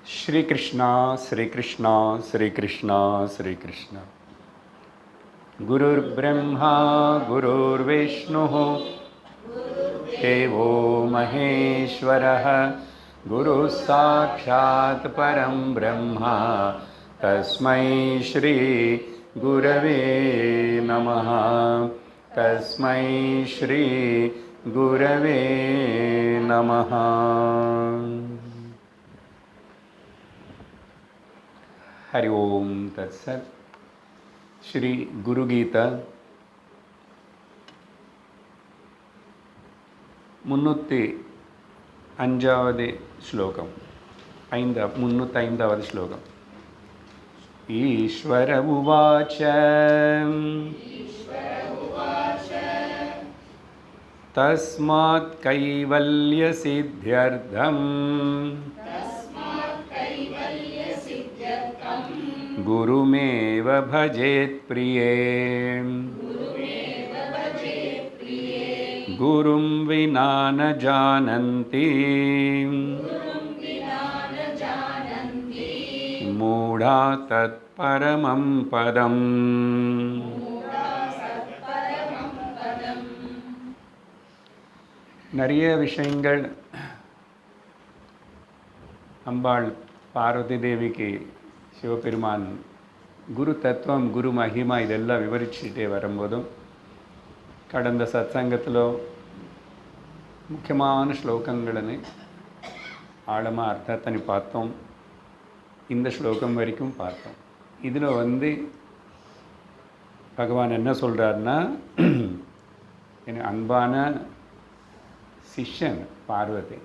श्री कृष्णा श्री कृष्णा श्री कृष्णा श्री कृष्णा। गुरुर्ब्रह्मा गुरुर्विष्णुः देवो महेश्वरः गुरुः साक्षात् परं ब्रह्म तस्मै श्री गुरवे नमः। तस्मै श्री गुरवे नमः। हरि ओम तत्सत्। श्री गुरु गीता 305வது श्लोकம் 305வது श्लोकம்। ईश्वर उवाच तस्मात् कैवल्यसिद्ध्यर्थम् गुरुमेव भजेत् प्रिये। गुरुं विना न जानन्ति मूढा तत्परमं पदम्। நிறைய விஷயங்கள் அம்பாள் பார்வதி தேவிக்கு சிவபெருமான் குரு தத்துவம் குரு மகிமா இதெல்லாம் விவரிச்சுட்டே வரும்போதும் கடந்த சத்சங்கத்தில் முக்கியமான ஸ்லோகங்களை ஆழமாக அர்த்தத்தை பார்த்தோம். இந்த ஸ்லோகம் வரைக்கும் பார்த்தோம். இதில் பகவான் என்ன சொல்கிறாருன்னா, என் அன்பான சிஷ்யன் பார்வதி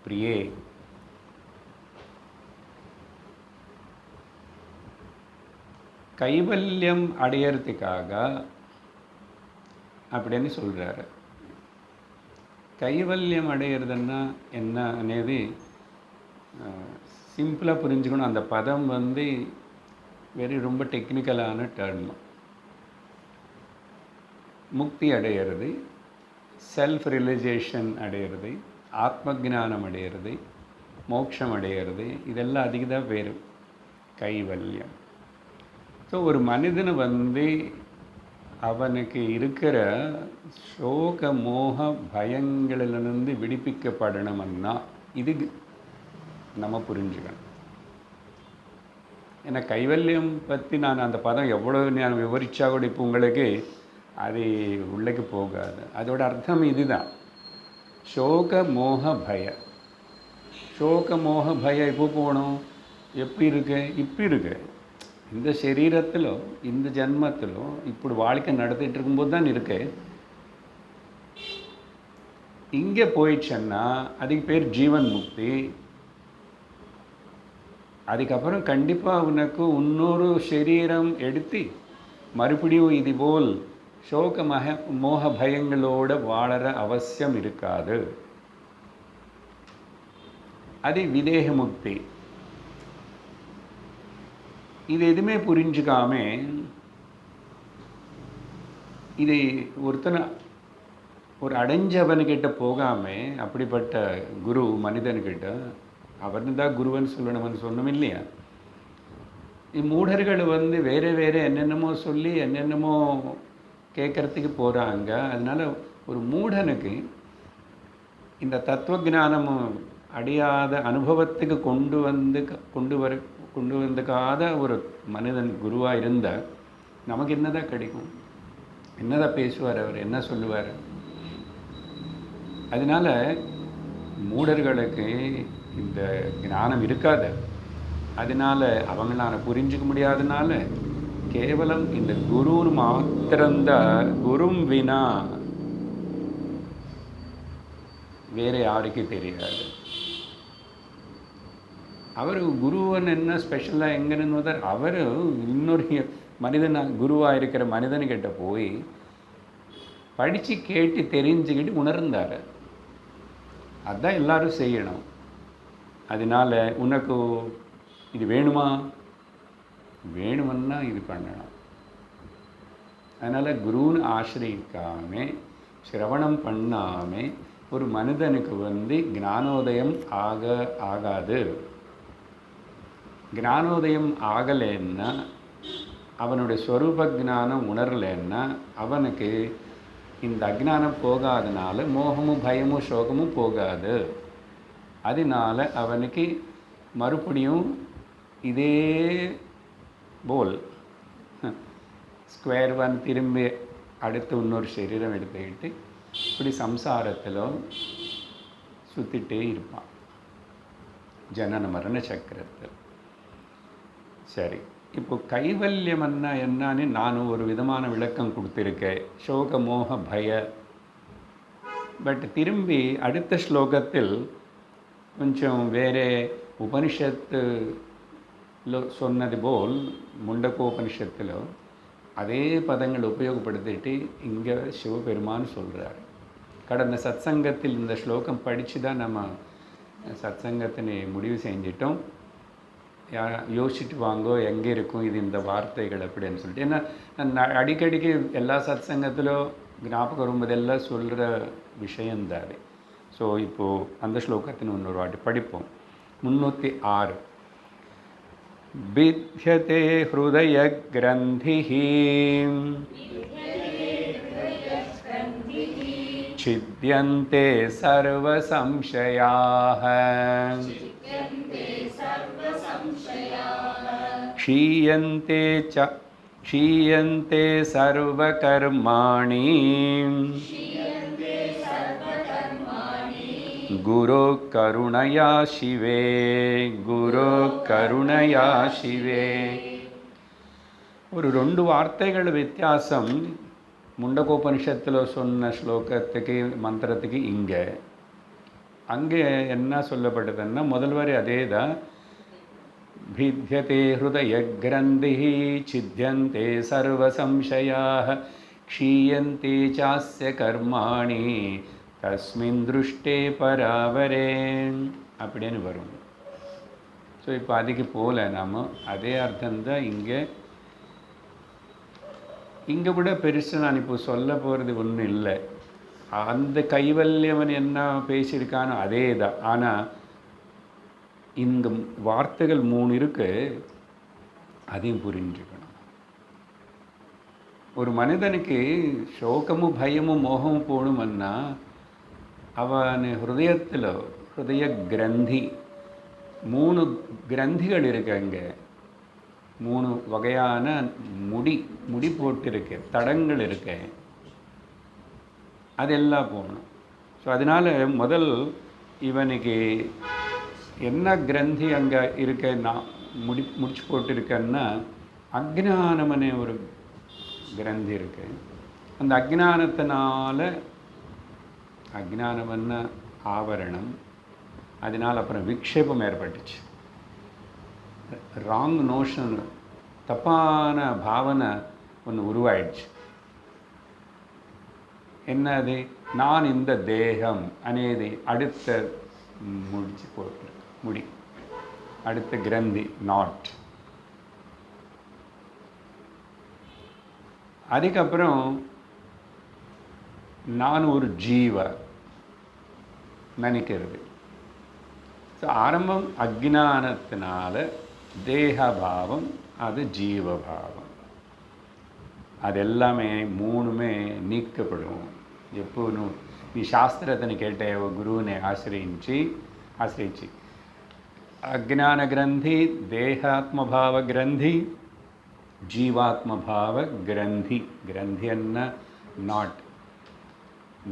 பிரியே, கைவல்யம் அடையிறதுக்காக அப்படின்னு சொல்கிறாரு. கைவல்யம் அடையிறதுன்னா என்ன అనేది சிம்பிளாக புரிஞ்சுக்கணும். அந்த பதம் ரொம்ப டெக்னிக்கலான டேர்ம். முக்தி அடையிறது, செல்ஃப் ரியலைசேஷன் அடையிறது, ஆத்ம ஞானம் அடையிறது, மோட்சம் அடையிறது, இதெல்லாம் அதிகதாக பேர் கைவல்யம். ஸோ ஒரு மனிதனை அவனுக்கு இருக்கிற சோக மோக பயங்களிலிருந்து விடுவிக்கப்படணும்னா இது நம்ம புரிஞ்சுக்கணும். ஏன்னா கைவல்யம் பற்றி நான் அந்த பதம் எவ்வளோ நான் விவரித்தா கூட இப்போ உங்களுக்கு அது உள்ளக்கு போகாது. அதோட அர்த்தம் இதுதான், சோக மோக பய. சோக மோக பய எப்போ போகணும், எப்படி இருக்கு, இப்போ இருக்கு இந்த சரீரத்திலோ இந்த ஜன்மத்திலோ இப்படி வாழ்க்கை நடத்திட்டு இருக்கும்போது தான் இருக்கு. இங்கே போயிடுச்சுன்னா அதுக்கு பேர் ஜீவன் முக்தி. அதுக்கப்புறம் கண்டிப்பாக உனக்கு இன்னொரு சரீரம் எடுத்து மறுபடியும் இது போல் சோக மோக பயங்களோடு வாழற அவசியம் இருக்காது. அது விதேக முக்தி. இது எதுவுமே புரிஞ்சுக்காம இதை ஒரு அடைஞ்சவனுக்கிட்ட போகாமல் அப்படிப்பட்ட குரு மனிதன்கிட்ட அவன் தான் குருவன் சொல்லணும்னு சொன்னோம் இல்லையா. மூடர்கள் வேறு வேறு என்னென்னமோ சொல்லி என்னென்னமோ கேட்குறதுக்கு போகிறாங்க. அதனால் ஒரு மூடனுக்கு இந்த தத்துவ அடையாத அனுபவத்துக்கு கொண்டு வந்துக்காத ஒரு மனிதன் குருவாக இருந்தால் நமக்கு என்னதான் கிடைக்கும், என்னதான் பேசுவார், அவர் என்ன சொல்லுவார். அதனால் மூடர்களுக்கு இந்த ஞானம் இருக்காது. அதனால் அவங்களால புரிஞ்சிக்க முடியாதனால கேவலம் இந்த குருன்னு மாத்திரம்தான், குரும் வினா வேறு யாருக்கும் தெரியாது. அவர் குருவன் என்ன ஸ்பெஷலாக எங்கன்னு அவர் இன்னொரு குருவாக இருக்கிற மனிதன்கிட்ட போய் படித்து கேட்டு தெரிஞ்சுக்கிட்டு உணர்ந்தார். அதுதான் எல்லாரும் செய்யணும். அதனால் உனக்கு இது வேணுமன்னா இது பண்ணணும். அதனால் குருன்னு ஆசிரியிக்காமல் சிரவணம் பண்ணாமல் ஒரு மனிதனுக்கு ஞானோதயம் ஆகாது. ஞானோதயம் ஆகலைன்னா, அவனுடைய ஸ்வரூப ஞானம் உணரலைன்னா அவனுக்கு இந்த அஜ்ஞானம் போகாதனால மோகமும் பயமும் சோகமும் போகாது. அதனால அவனுக்கு மறுபடியும் இதே போல் ஸ்கொயர் ஒன் திரும்பி அடுத்து இன்னொரு சரீரம் எடுத்துக்கிட்டு இப்படி சம்சாரத்தில் சுற்றிட்டே இருப்பான், ஜனன மரண சக்கரத்தில். சரி, இப்போ கைவல்யம்னா என்னன்னு நான் ஒரு விதமான விளக்கம் கொடுத்துருக்கேன், சோக மோக பய. பட் திரும்பி அடுத்த ஸ்லோகத்தில் கொஞ்சம் வேறு உபனிஷத்தில் சொன்னது போல் முண்டகோபனிஷத்தில் அதே பதங்கள் உபயோகப்படுத்திட்டு இங்கே சிவபெருமான் சொல்கிறார். கடந்த சத்சங்கத்தில் இந்த ஸ்லோகம் படித்து தான் நம்ம சத்சங்கத்தினை முடிவு செஞ்சிட்டோம். யோசிச்சுட்டு வாங்கோ எங்கே இருக்கும் இது இந்த வார்த்தைகள் அப்படின்னு சொல்லிட்டு. ஏன்னா நான் அடிக்கடிக்கு எல்லா சத்சங்கத்திலும் ஞாபகம் வரும்போதெல்லாம் சொல்கிற விஷயந்தான் அது. ஸோ இப்போது அந்த ஸ்லோகத்தின் இன்னொரு வாட்டி படிப்போம். 306. பித்யதே ஹ்ருதய கிரந்திஹ சித்யந்தே சர்வ சம்சயாஹ க்ஷீயந்தே சர்வ கர்மாணி குரு கருணையா சிவே குரு கருணையா சிவே. ஒரு 2 வார்த்தைகள் வித்தியாசம் முண்டகோபனிஷத்தில் சொன்ன ஸ்லோகத்துக்கு மந்திரத்துக்கு இங்கே. அங்கே என்ன சொல்லப்பட்டதுன்னா முதல் வரி அதே தான். பித்யதே ஹ்ருதய கிரந்திஹ சித்யந்தே சர்வ சம்சயாஹ க்ஷீயந்தே சாஸ்ய கர்மாணி தஸ்மின் திருஷ்டே பராவரே அப்படின்னு வரும். ஸோ இப்போ அதுக்கு போல நாம் அதே அர்த்தம்தான் இங்கே கூட பெருசு நான் இப்போ சொல்ல போகிறது ஒன்றும் இல்லை. அந்த கைவல்யவன் என்ன பேசியிருக்கானோ அதே தான். ஆனால் இந்த வார்த்தைகள் 3 இருக்கு, அதையும் புரிஞ்சுக்கணும். ஒரு மனிதனுக்கு சோகமும் பயமும் மோகமும் போகணுமன்னா அவன் ஹிருதய கிரந்தி 3 கிரந்திகள் இருக்கு. அங்கே 3 வகையான முடி போட்டிருக்கு, தடங்கள் இருக்கு, அதெல்லாம் போகணும். ஸோ அதனால் முதல் இவனுக்கு என்ன கிரந்தி அங்கே இருக்க நான் முடிச்சு போட்டிருக்கேன்னா அக்ஞானமனே ஒரு கிரந்தி இருக்கு. அந்த அக்ஞானம்னா ஆவரணம், அதனால் அப்புறம் விக்ஷேபம் ஏற்பட்டுச்சு. ராங் நோஷன், தப்பான பாவனை ஒன்று உருவாயிடுச்சு. என்னது, நான் இந்த தேகம் అనేది அடுத்த முடிச்சு போட்டு அடுத்த கிரந்தி நாட். அதுக்கப்புறம் நான் ஒரு ஜீவ நினைக்கிறது. ஸோ ஆரம்பம் அஜ்ஞானத்தினால தேகபாவம், அது ஜீவபாவம். அது எல்லாமே 3மே நீக்கப்படும். எப்போ நீ சாஸ்திரத்தை கேட்ட குருவினை ஆசிரியிச்சு அஜ்ஞான கிரந்தி, தேகாத்மபாவ கிரந்தி, ஜீவாத்மபாவ கிரந்தி. கிரந்தின்னா நாட்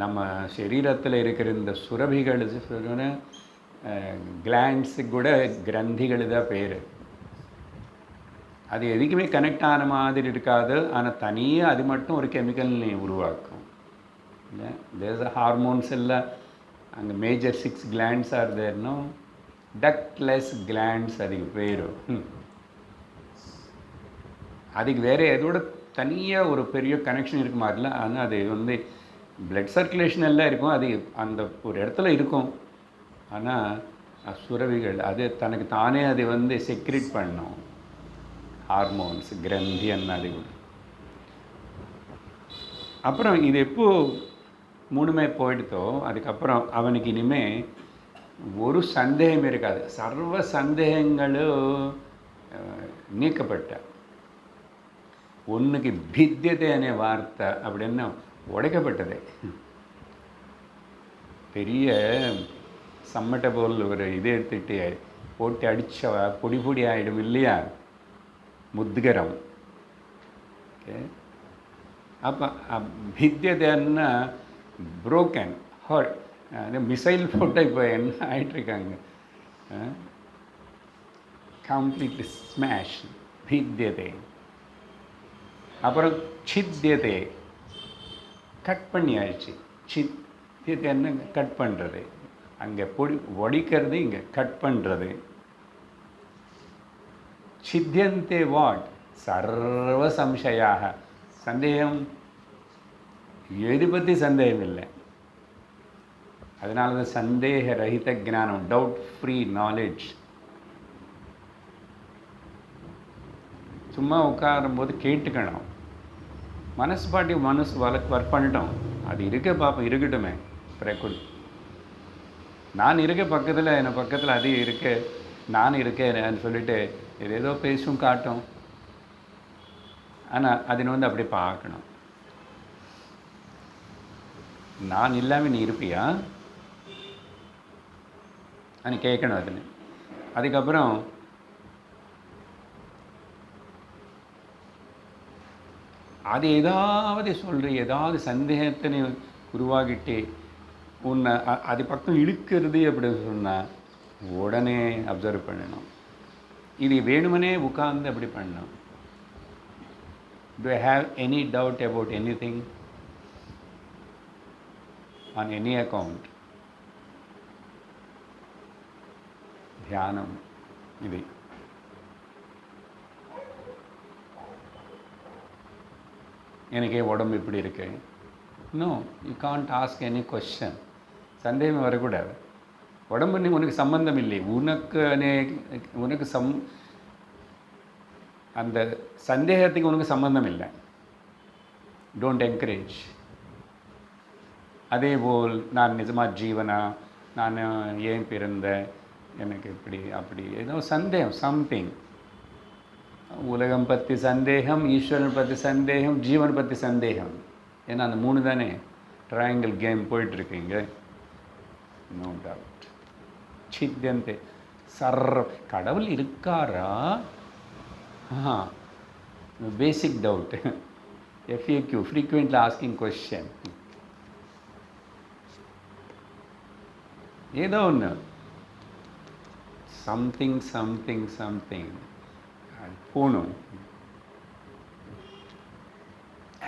நம்ம சரீரத்தில் இருக்கிற இந்த சுரபிகள் கிளாண்ட்ஸுக்கு கூட கிரந்திகள் தான் பேர். அது எதுக்குமே கனெக்ட் ஆன மாதிரி இருக்காது, ஆனால் தனியாக அது மட்டும் ஒரு கெமிக்கல் உருவாக்கும். இல்லை, தேர்ஸ் அ ஹார்மோன்ஸ் எல்லாம் அங்கே மேஜர் 6 கிளாண்ட்ஸ் ஆர் தேர்னோ, டக்ட்லெஸ் கிளாண்ட்ஸ் அதுக்கு பேர். அதுக்கு வேறு எதோட தனியாக ஒரு பெரிய கனெக்ஷன் இருக்கு மாதிரில. ஆனால் அது பிளட் சர்க்குலேஷன் எல்லாம் இருக்கும், அது அந்த ஒரு இடத்துல இருக்கும். ஆனால் சுரவிகள் அது தனக்கு தானே அது செக்ரிட் பண்ணும் ஹார்மோன்ஸ், கிரந்தி அது. அப்புறம் இது எப்போ 3மே போயிடுதோ அதுக்கப்புறம் அவனுக்கு இனிமேல் ஒரு சந்தேகம் இருக்காது. சர்வ சந்தேகங்களும் நீக்கப்பட்ட ஒன்றுக்கு பித்தியத்தை அనే வார்த்தை அப்படின்னு உடைக்கப்பட்டது. பெரிய சம்மட்டை போல் ஒரு இதை எடுத்துகிட்டு போட்டு அடித்த பொடி பொடி ஆகிடும் இல்லையா, முத்கரம். ஓகே, அப்போ பித்தியதைன்னா புரோக்கன் ஹர்ட். மிசைல் போட்டு இப்போ என்ன ஆகிட்டுருக்காங்க, கம்ப்ளீட்லி ஸ்மாஷ். பித்தியதை. அப்புறம் சித்தியதை, கட் பண்ணி ஆயிடுச்சு. சித்தியதைன்னு கட் பண்ணுறது, அங்கே பொடி ஒடிக்கிறது, இங்கே கட் பண்ணுறது. சித்தியந்தே வாட்? சர்வ சம்சயாக. சந்தேகம் எது பற்றி சந்தேகம் இல்லை. அதனால தான் சந்தேக ரஹித ஞானம், டவுட் ஃப்ரீ நாலேஜ். சும்மா உட்காரும்போது கேட்டுக்கணும். மனசு பாட்டி மனசு ஒர்க் பண்ணிட்டோம். அது இருக்க பார்ப்போம், இருக்கட்டுமே. பிரகுல் நான் இருக்க பக்கத்தில், என்னை பக்கத்தில் அது இருக்க, நான் இருக்கேன்னு சொல்லிட்டு ஏதேதோ பேசும் காட்டும். ஆனால் அதில் வந்து அப்படி பார்க்கணும். நான் இல்லாமல் நீ இருப்பியா అని கேட்கணும் அதில். அதுக்கப்புறம் அது ஏதாவது சொல்கிற, ஏதாவது சந்தேகத்தினை உருவாகிட்டு உன்னை அது பக்கம் இழுக்கிறது அப்படின்னு சொன்னால் உடனே அப்சர்வ் பண்ணணும். இது வேணுமனே உட்கார்ந்து அப்படி பண்ணணும். Do I have any doubt about anything on any account? தியானம் இது. எனக்கே உடம்பு இப்படி இருக்கு. No, you can't ask any question. சந்தேகம் வரக்கூடாது. உடம்பு உனக்கு சம்பந்தம் இல்லை. உனக்கு அந்த சந்தேகத்துக்கு உனக்கு சம்பந்தம் இல்லை. Don't encourage. அதேபோல் நான் நிஜமாக ஜீவனா, நான் ஏன் பிறந்தேன், எனக்கு இப்படி அப்படி ஏதோ சந்தேகம், சம்திங். உலகம் பற்றி சந்தேகம், ஈஸ்வரன் பற்றி சந்தேகம், ஜீவன் பற்றி சந்தேகம். ஏன்னா அந்த 3 தானே ட்ரையாங்கிள் கேம் போயிட்டுருக்கீங்க. No doubt. சித்தியந்தே கடவுள் இருக்காரா? Basic doubt. FAQ, frequently asking question. ஏதோ ஒன்று சம்திங் சம்திங் சம்திங் போகணும்.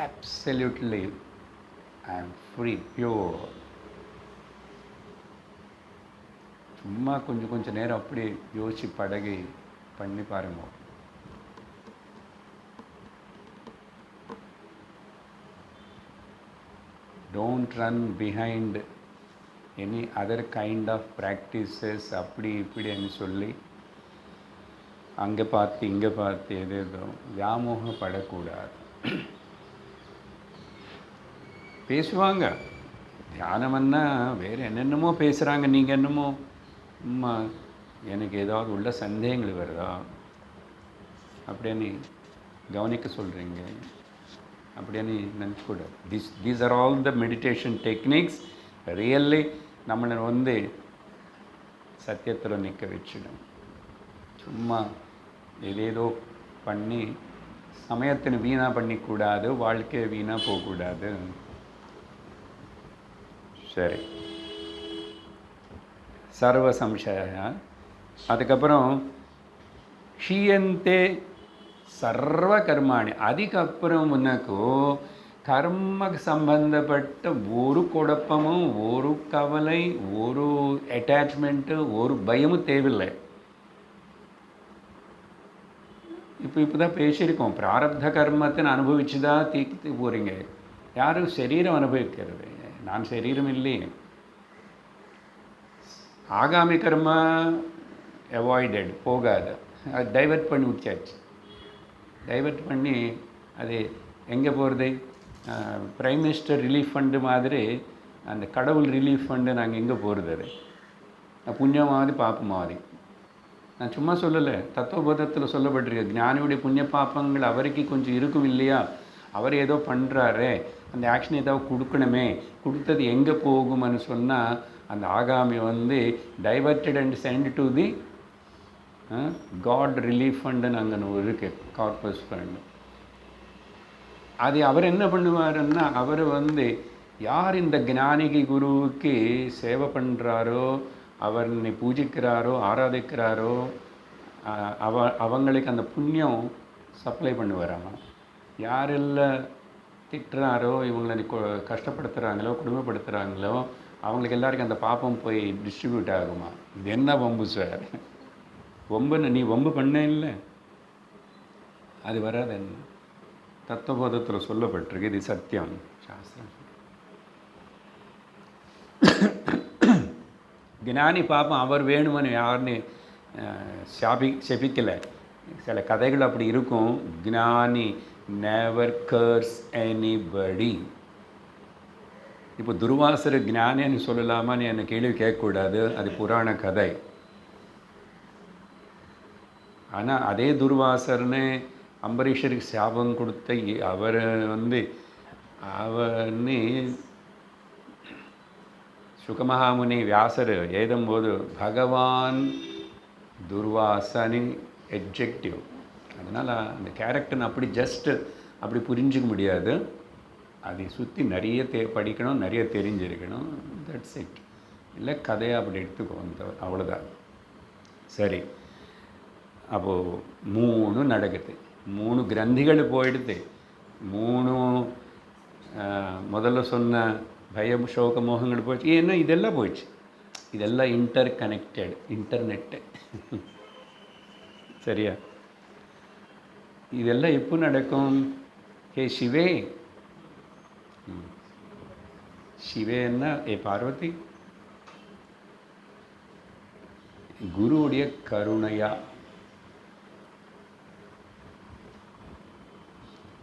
Absolutely I am free, pure. சும்மா கொஞ்சம் நேரம் அப்படி யோசிச்சு பழகி பண்ணி பாருங்க. Don't run behind any other kind of practices. அப்படி இப்படின்னு சொல்லி அங்கே பார்த்து இங்கே பார்த்து எதேதோ வியாமோகப்படக்கூடாது. பேசுவாங்க, தியானம்னா வேறு என்னென்னமோ பேசுகிறாங்க. நீங்கள் என்னமோ எனக்கு ஏதாவது உள்ள சந்தேகங்கள் வருதா அப்படின்னு கவனிக்க சொல்கிறீங்க அப்படின்னு நினச்சக்கூடாது. These are all the meditation techniques. Really நம்மளை வந்து சத்தியத்தில் நிற்க வச்சிடும். சும்மா ஏதேதோ பண்ணி சமயத்தினை வீணாக பண்ணிக்கூடாது, வாழ்க்கையை வீணாக போகக்கூடாது. சரி, சர்வ சம்சய. அதுக்கப்புறம் க்ஷீயந்தே சர்வ கர்மாணி. அதுக்கப்புறம் உனக்கு கர்மக்கு சம்பந்தப்பட்ட ஒரு குழப்பமும், ஒரு கவலை, ஒரு அட்டாச்மெண்ட்டு, ஒரு பயமும் தேவையில்லை. இப்போ தான் பேசியிருக்கோம். பிராரப்த கர்மத்தின் அனுபவிச்சு தான் தீர்த்து போகிறீங்க. யாரும் சரீரம் அனுபவிக்கிறது, நான் சரீரம் இல்லையே. ஆகாமி கர்மா அவாய்டட், போகாது. அது டைவர்ட் பண்ணி விட்டாச்சு. டைவர்ட் பண்ணி அது எங்கே போகிறது? பிரைம் மினிஸ்டர் ரிலீஃப் ஃபண்டு மாதிரி, அந்த கடவுள் ரிலீஃப் ஃபண்டு நாங்கள் எங்கே போகிறது? அது புண்ணியமாவது பாப்பமாவது. நான் சும்மா சொல்லலை, தத்துவபோதத்தில் சொல்லப்பட்டிருக்கு. ஞானியுடைய புண்ணிய பாப்பங்கள் அவருக்கு கொஞ்சம் இருக்கும் இல்லையா, அவர் ஏதோ பண்ணுறாரு, அந்த ஆக்ஷன் ஏதோ கொடுக்கணுமே, கொடுத்தது எங்கே போகும்னு சொன்னால் அந்த ஆகாமி diverted and sent to the God relief ஃபண்டுன்னு அங்கே இருக்குது, கார்பஸ் ஃபண்டு. அது அவர் என்ன பண்ணுவாருன்னா, அவர் யார் இந்த ஞானிக்கு குருவுக்கு சேவை பண்ணுறாரோ, அவரை பூஜிக்கிறாரோ, ஆராதிக்கிறாரோ, அவங்களுக்கு அந்த புண்ணியம் சப்ளை பண்ணுவாராமா. யாரெல்லாம் திட்டுறாரோ, இவங்களை கஷ்டப்படுத்துகிறாங்களோ, குடும்பப்படுத்துகிறாங்களோ, அவங்களுக்கு எல்லாருக்கும் அந்த பாப்பம் போய் டிஸ்ட்ரிபியூட் ஆகுமா. இது என்ன வம்பு சார்? வம்புன்னு நீ வம்பு பண்ண இல்லை, அது வராது. என்ன தத்துவபோதத்தில் சொல்லப்பட்டிருக்கு, இது சத்தியம், சாஸ்திரம். ஞானி பாப்பம் அவர் வேணுமனு யாருன்னு செபிக்கலை. சில கதைகள் அப்படி இருக்கும். ஞானி நெவர் கர்ஸ் எனிபடி. இப்போ துர்வாசர் ஞானின்னு சொல்லலாமான்னு என்னை கேள்வி கேட்கக்கூடாது, அது புராண கதை. ஆனால் அதே துர்வாசர்னு அம்பரீஷருக்கு சாபம் கொடுத்த அவர் அவன்னு சுகமகாமுனி வியாசர் எழுதும்போது பகவான் துர்வாசனின் எட்ஜெக்டிவ். அதனால் அந்த கேரக்டர்னு அப்படி ஜஸ்ட்டு அப்படி புரிஞ்சிக்க முடியாது. அதை சுற்றி நிறைய படிக்கணும், நிறைய தெரிஞ்சிருக்கணும். That's it. இல்லை கதையை அப்படி எடுத்துக்கோ, அவ்வளோதான். சரி, அப்போது 3 நடக்குது, 3 கிரந்திகள் போயிடுது. 3 முதல்ல சொன்ன பயம், சோக, மோகங்கள் போயிடுச்சு. ஏன்னா இதெல்லாம் போயிடுச்சு. இதெல்லாம் இன்டர் கனெக்டட், இன்டர்நெட்டு. சரியா? இதெல்லாம் எப்போ நடக்கும்? ஹே சிவே, சிவேன்னா ஏ பார்வதி, குருவுடைய கருணையா.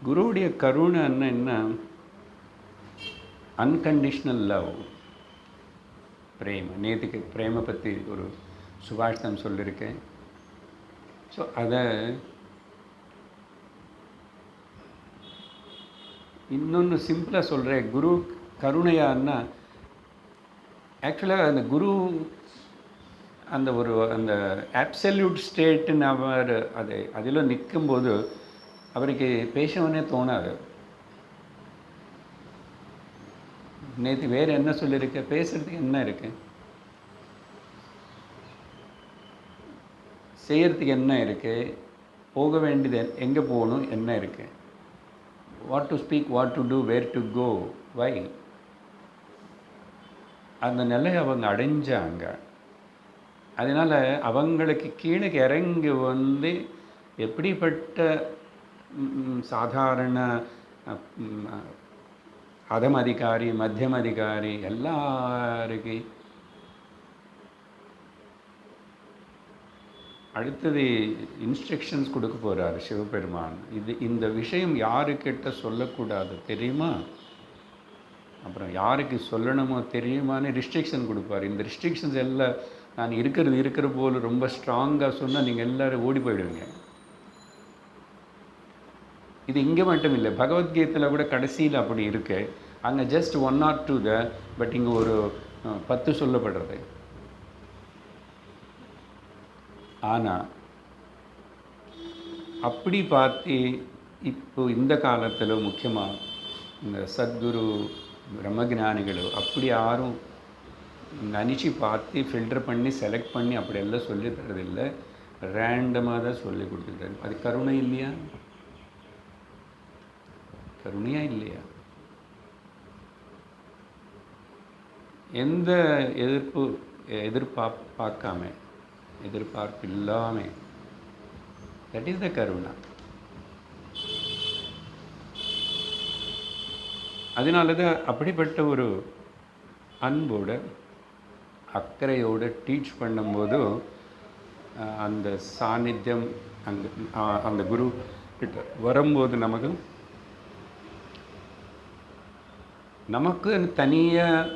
குருவுடைய கருணைன்னா என்ன? அன்கண்டிஷ்னல் லவ், பிரேம. நேற்றுக்கு பிரேம பற்றி ஒரு சுபாஷிதம் சொல்லியிருக்கேன். ஸோ அதை இன்னொன்று சிம்பிளாக சொல்கிறேன். குரு கருணையான்னா ஆக்சுவலாக அந்த குரு அந்த ஆப்சல்யூட் ஸ்டேட்டுன்னு அவர் அதில் நிற்கும்போது அவருக்கு பேசவனே தோணாது. நேற்று வேறு என்ன சொல்லியிருக்க, பேசுகிறதுக்கு என்ன இருக்குது, செய்கிறதுக்கு என்ன இருக்குது, போக வேண்டியது எங்கே போகணும் என்ன இருக்குது, what to speak, what to do, where to go, why. அந்த நிலையை அவங்க அடைஞ்சாங்க. அதனால் அவங்களுக்கு கீழே இறங்கி எப்படிப்பட்ட சாதாரண அதம் அதிகாரி, மத்தியம் அதிகாரி எல்லாருக்கு அடுத்தது இன்ஸ்ட்ரக்ஷன்ஸ் கொடுக்க போகிறார் சிவபெருமான். இந்த விஷயம் யாருக்கிட்ட சொல்லக்கூடாது தெரியுமா, அப்புறம் யாருக்கு சொல்லணுமோ தெரியுமான்னு ரிஸ்ட்ரிக்ஷன் கொடுப்பார். இந்த ரிஸ்ட்ரிக்ஷன்ஸ் எல்லாம் நான் இருக்கிற போல் ரொம்ப ஸ்ட்ராங்காக சொன்னால் நீங்கள் எல்லோரும் ஓடி போயிடுவீங்க. இது இங்கே மட்டும் இல்லை, பகவத்கீதையில் கூட கடைசியில் அப்படி இருக்கு. அங்கே ஜஸ்ட் 1 or 2 தான், பட் இங்கே ஒரு 10 சொல்லப்படுறது. ஆனால் அப்படி பார்த்து இப்போ இந்த காலத்தில் முக்கியமாக இந்த சத்குரு பிரம்மஜானிகள் அப்படி யாரும் நினச்சி பார்த்து ஃபில்டர் பண்ணி செலக்ட் பண்ணி அப்படியெல்லாம் சொல்லி தரதில்லை, ரேண்டமாக தான் சொல்லி கொடுத்துட்டாரு. அது கருணை இல்லையா? கருணையா இல்லையா? எந்த எதிர்பார்ப்பு இல்லாமல், தட் இஸ் த கருணா. அதனால தான் அப்படிப்பட்ட ஒரு அன்போட அக்கறையோட டீச் பண்ணும்போது அந்த சாநித்தியம் அந்த குரு கிட்ட வரும்போது நமக்கு தனியாக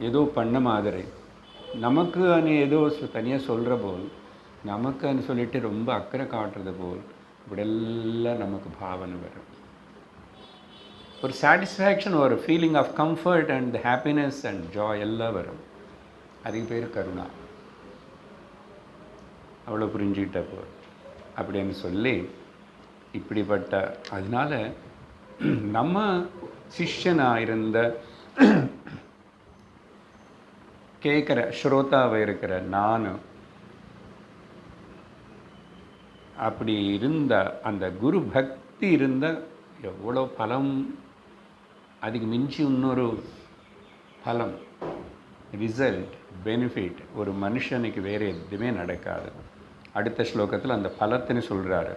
ஏதோ பண்ண மாதிரி நமக்குன்னு ஏதோ தனியாக சொல்கிற போல், நமக்குன்னு சொல்லிட்டு ரொம்ப அக்கறை காட்டுறது போல், இப்படியெல்லாம் நமக்கு பாவனை வரும். ஒரு சாட்டிஸ்ஃபேக்ஷன், ஒரு feeling of comfort and happiness and joy எல்லாம் வரும். அதுக்கு பேர் கருணா. அவ்வளோ புரிஞ்சுக்கிட்ட போல் அப்படின்னு சொல்லி இப்படிப்பட்ட, அதனால நம்ம சிஷ்யனாக இருந்த கேட்குற ஸ்ரோதாவை இருக்கிற நான் அப்படி இருந்த அந்த குரு பக்தி இருந்த எவ்வளோ பலம், அதுக்கு மிஞ்சி இன்னொரு பலம், ரிசல்ட், பெனிஃபிட் ஒரு மனுஷனுக்கு வேறு எதுவுமே நடக்காது. அடுத்த ஸ்லோகத்தில் அந்த பலத்தின்னு சொல்கிறாரு.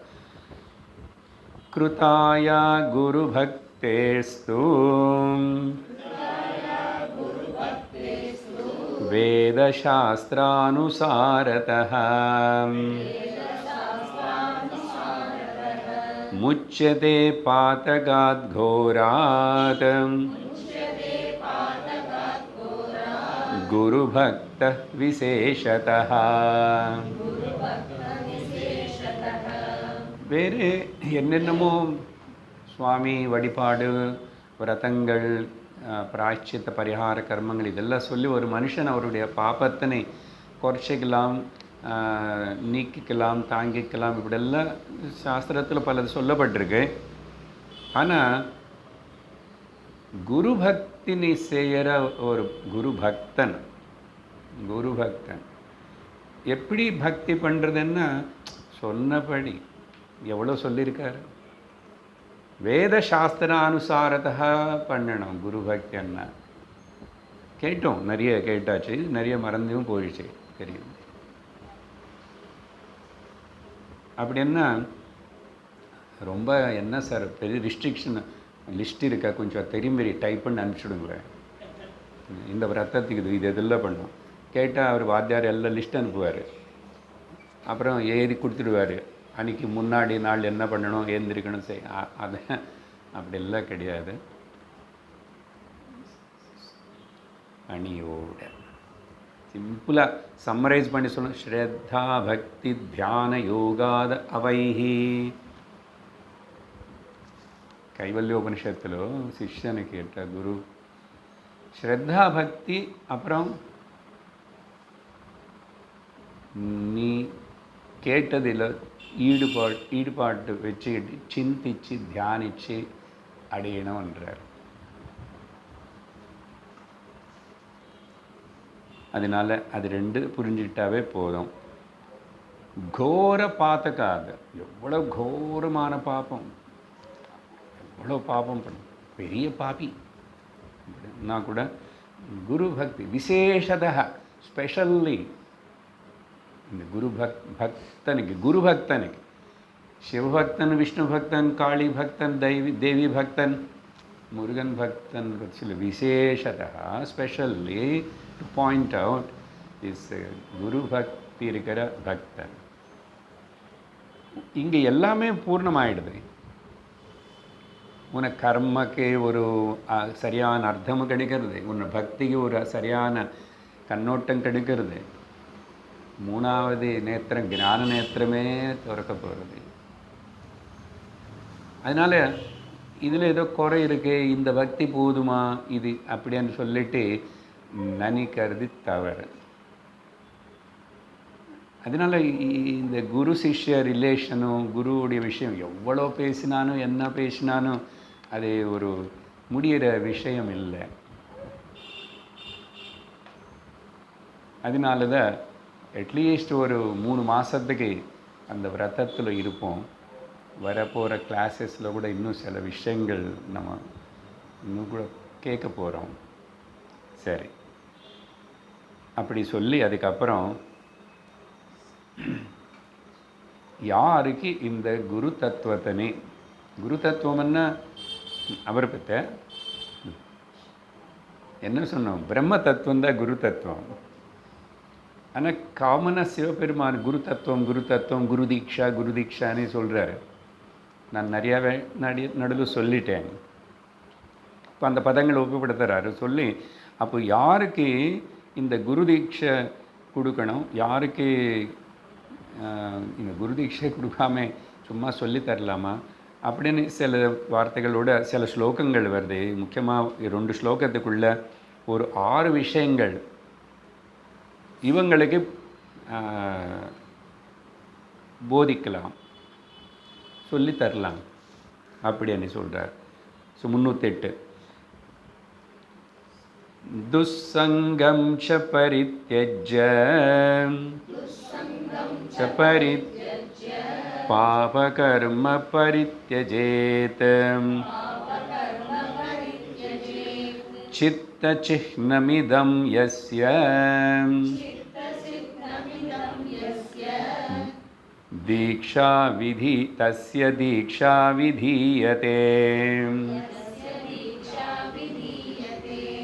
கிருதாயா குரு பக்தேஸ்து வேதசாஸ்திரானுசாரதः முச்யதே பாதகாத் கோராத் குரு பக்த விசேஷதः. வேறு என்னென்னமோ சுவாமி வழிபாடு, விரதங்கள், பிராய்ச்சித்த பரிகார கர்மங்கள் இதெல்லாம் சொல்லி ஒரு மனுஷன் அவருடைய பாபத்தினை குறைச்சிக்கலாம், நீக்கிக்கலாம், தாங்கிக்கலாம், இப்படியெல்லாம் சாஸ்திரத்தில் பலது சொல்லப்பட்டிருக்கு. ஆனால் குரு பக்தினை செய்கிற ஒரு குரு பக்தன் எப்படி பக்தி பண்ணுறதுன்னா சொன்னபடி எவ்வளோ சொல்லியிருக்காரு. வேத சாஸ்திரானுசாரதா பண்ணணும் குரு பக்தின்னா. கேட்டோம், நிறைய கேட்டாச்சு, நிறைய மறந்தும் போயிடுச்சு, தெரியும். அப்படின்னா ரொம்ப என்ன சார் பெரிய ரிஸ்ட்ரிக்ஷன் லிஸ்ட் இருக்கா, கொஞ்சம் திரும்பி டைப் பண்ணி அனுப்பிச்சுடுங்களேன். இந்த விரதத்துக்கு இது இதெல்லாம் பண்ணோம் கேட்டால் அவர் வாத்தியார் எல்லாம் லிஸ்ட் அனுப்புவார். அப்புறம் எழுதி கொடுத்துடுவார். அன்றைக்கி முன்னாடி நாள் என்ன பண்ணணும், ஏந்திரிக்கணும், அது அப்படியெல்லாம் கிடையாது. அணியோட சிம்பிளாக சம்மரைஸ் பண்ணி சொல்லணும். ஸ்ரத்தா பக்தி தியான யோகாத அவைஹி. கைவல்யோபனிஷத்தில் சிஷ்யனை கேட்ட குரு ஸ்ரத்தா பக்தி, அப்புறம் நீ கேட்டதில் ஈடுபாட்டு வச்சுக்கிட்டு சிந்திச்சு தியானித்து அடையணும்ன்றார். அதனால் அது ரெண்டு புரிஞ்சுக்கிட்டாவே போதும். கோர பாத்தகாது, எவ்வளோ கோரமான பாப்பம், எவ்வளோ பாப்பம் பண்ணும், பெரிய பாப்பி. நான் கூட குரு பக்தி விசேஷதா ஸ்பெஷல்லி இந்த குரு பக்தனுக்கு சிவபக்தன், விஷ்ணு பக்தன், காளி பக்தன், தேவி பக்தன், முருகன் பக்தன் சொல்லி விசேஷதா specially to point out is குரு பக்தி இருக்கிற பக்தன். இங்கே எல்லாமே பூர்ணமாயிடுது. உனக்கு கர்மக்கு ஒரு சரியான அர்த்தம் கிடைக்கிறது, உன்னை பக்திக்கு ஒரு சரியான கண்ணோட்டம் கிடைக்கிறது. மூணாவது நேத்திரம் ஞான நேத்திரமே திறக்க போகிறது. அதனால் இதில் ஏதோ குறை இருக்கு, இந்த பக்தி போதுமா இது அப்படின்னு சொல்லிட்டு நினைக்கிறது தவறு. அதனால் இந்த குரு சிஷ்ய ரிலேஷனும் குருவுடைய விஷயம் எவ்வளோ பேசினாலும் என்ன பேசினாலும் அது ஒரு முடிகிற விஷயம் இல்லை. அதனால தான் அட்லீஸ்ட் ஒரு 3 மாதத்துக்கு அந்த விரதத்தில் இருப்போம். வரப்போகிற கிளாஸஸில் கூட இன்னும் சில விஷயங்கள் நம்ம இன்னும் கூட கேட்க போகிறோம். சரி, அப்படி சொல்லி அதுக்கப்புறம் யாருக்கு இந்த குரு தத்துவத்தனே, குரு தத்துவம்னா அவரை பற்ற என்ன சொன்னோம், பிரம்ம தத்துவம் தான் குரு தத்துவம். ஆனால் காமனாக சிவபெருமான் குரு தத்துவம் குரு தீக்ஷான்னு சொல்கிறாரு. நான் நிறையாவே நடுவில் சொல்லிட்டேன். இப்போ அந்த பதங்களை ஒப்புப்படுத்துகிறாரு சொல்லி, அப்போ யாருக்கு இந்த குரு தீட்சை கொடுக்கணும். யாருக்கு இந்த குரு தீட்சை கொடுக்காம சும்மா சொல்லி தரலாமா அப்படின்னு சில வார்த்தைகளோட சில ஸ்லோகங்கள் வருது. முக்கியமாக 2 ஸ்லோகத்துக்குள்ள ஒரு 6 விஷயங்கள் இவங்களுக்கு போதிக்கலாம், சொல்லித்தரலாம் அப்படின்னு சொல்கிறார். ஸோ 308 துஸ்ஸங்கம் ச பரித்யஜ்ய பாபகர்ம பரித்யஜேத் சித்தசிஹ்னமிதம் யஸ்ய தீக்ஷா விதி தஸ்ய தீக்ஷா விதீயதே.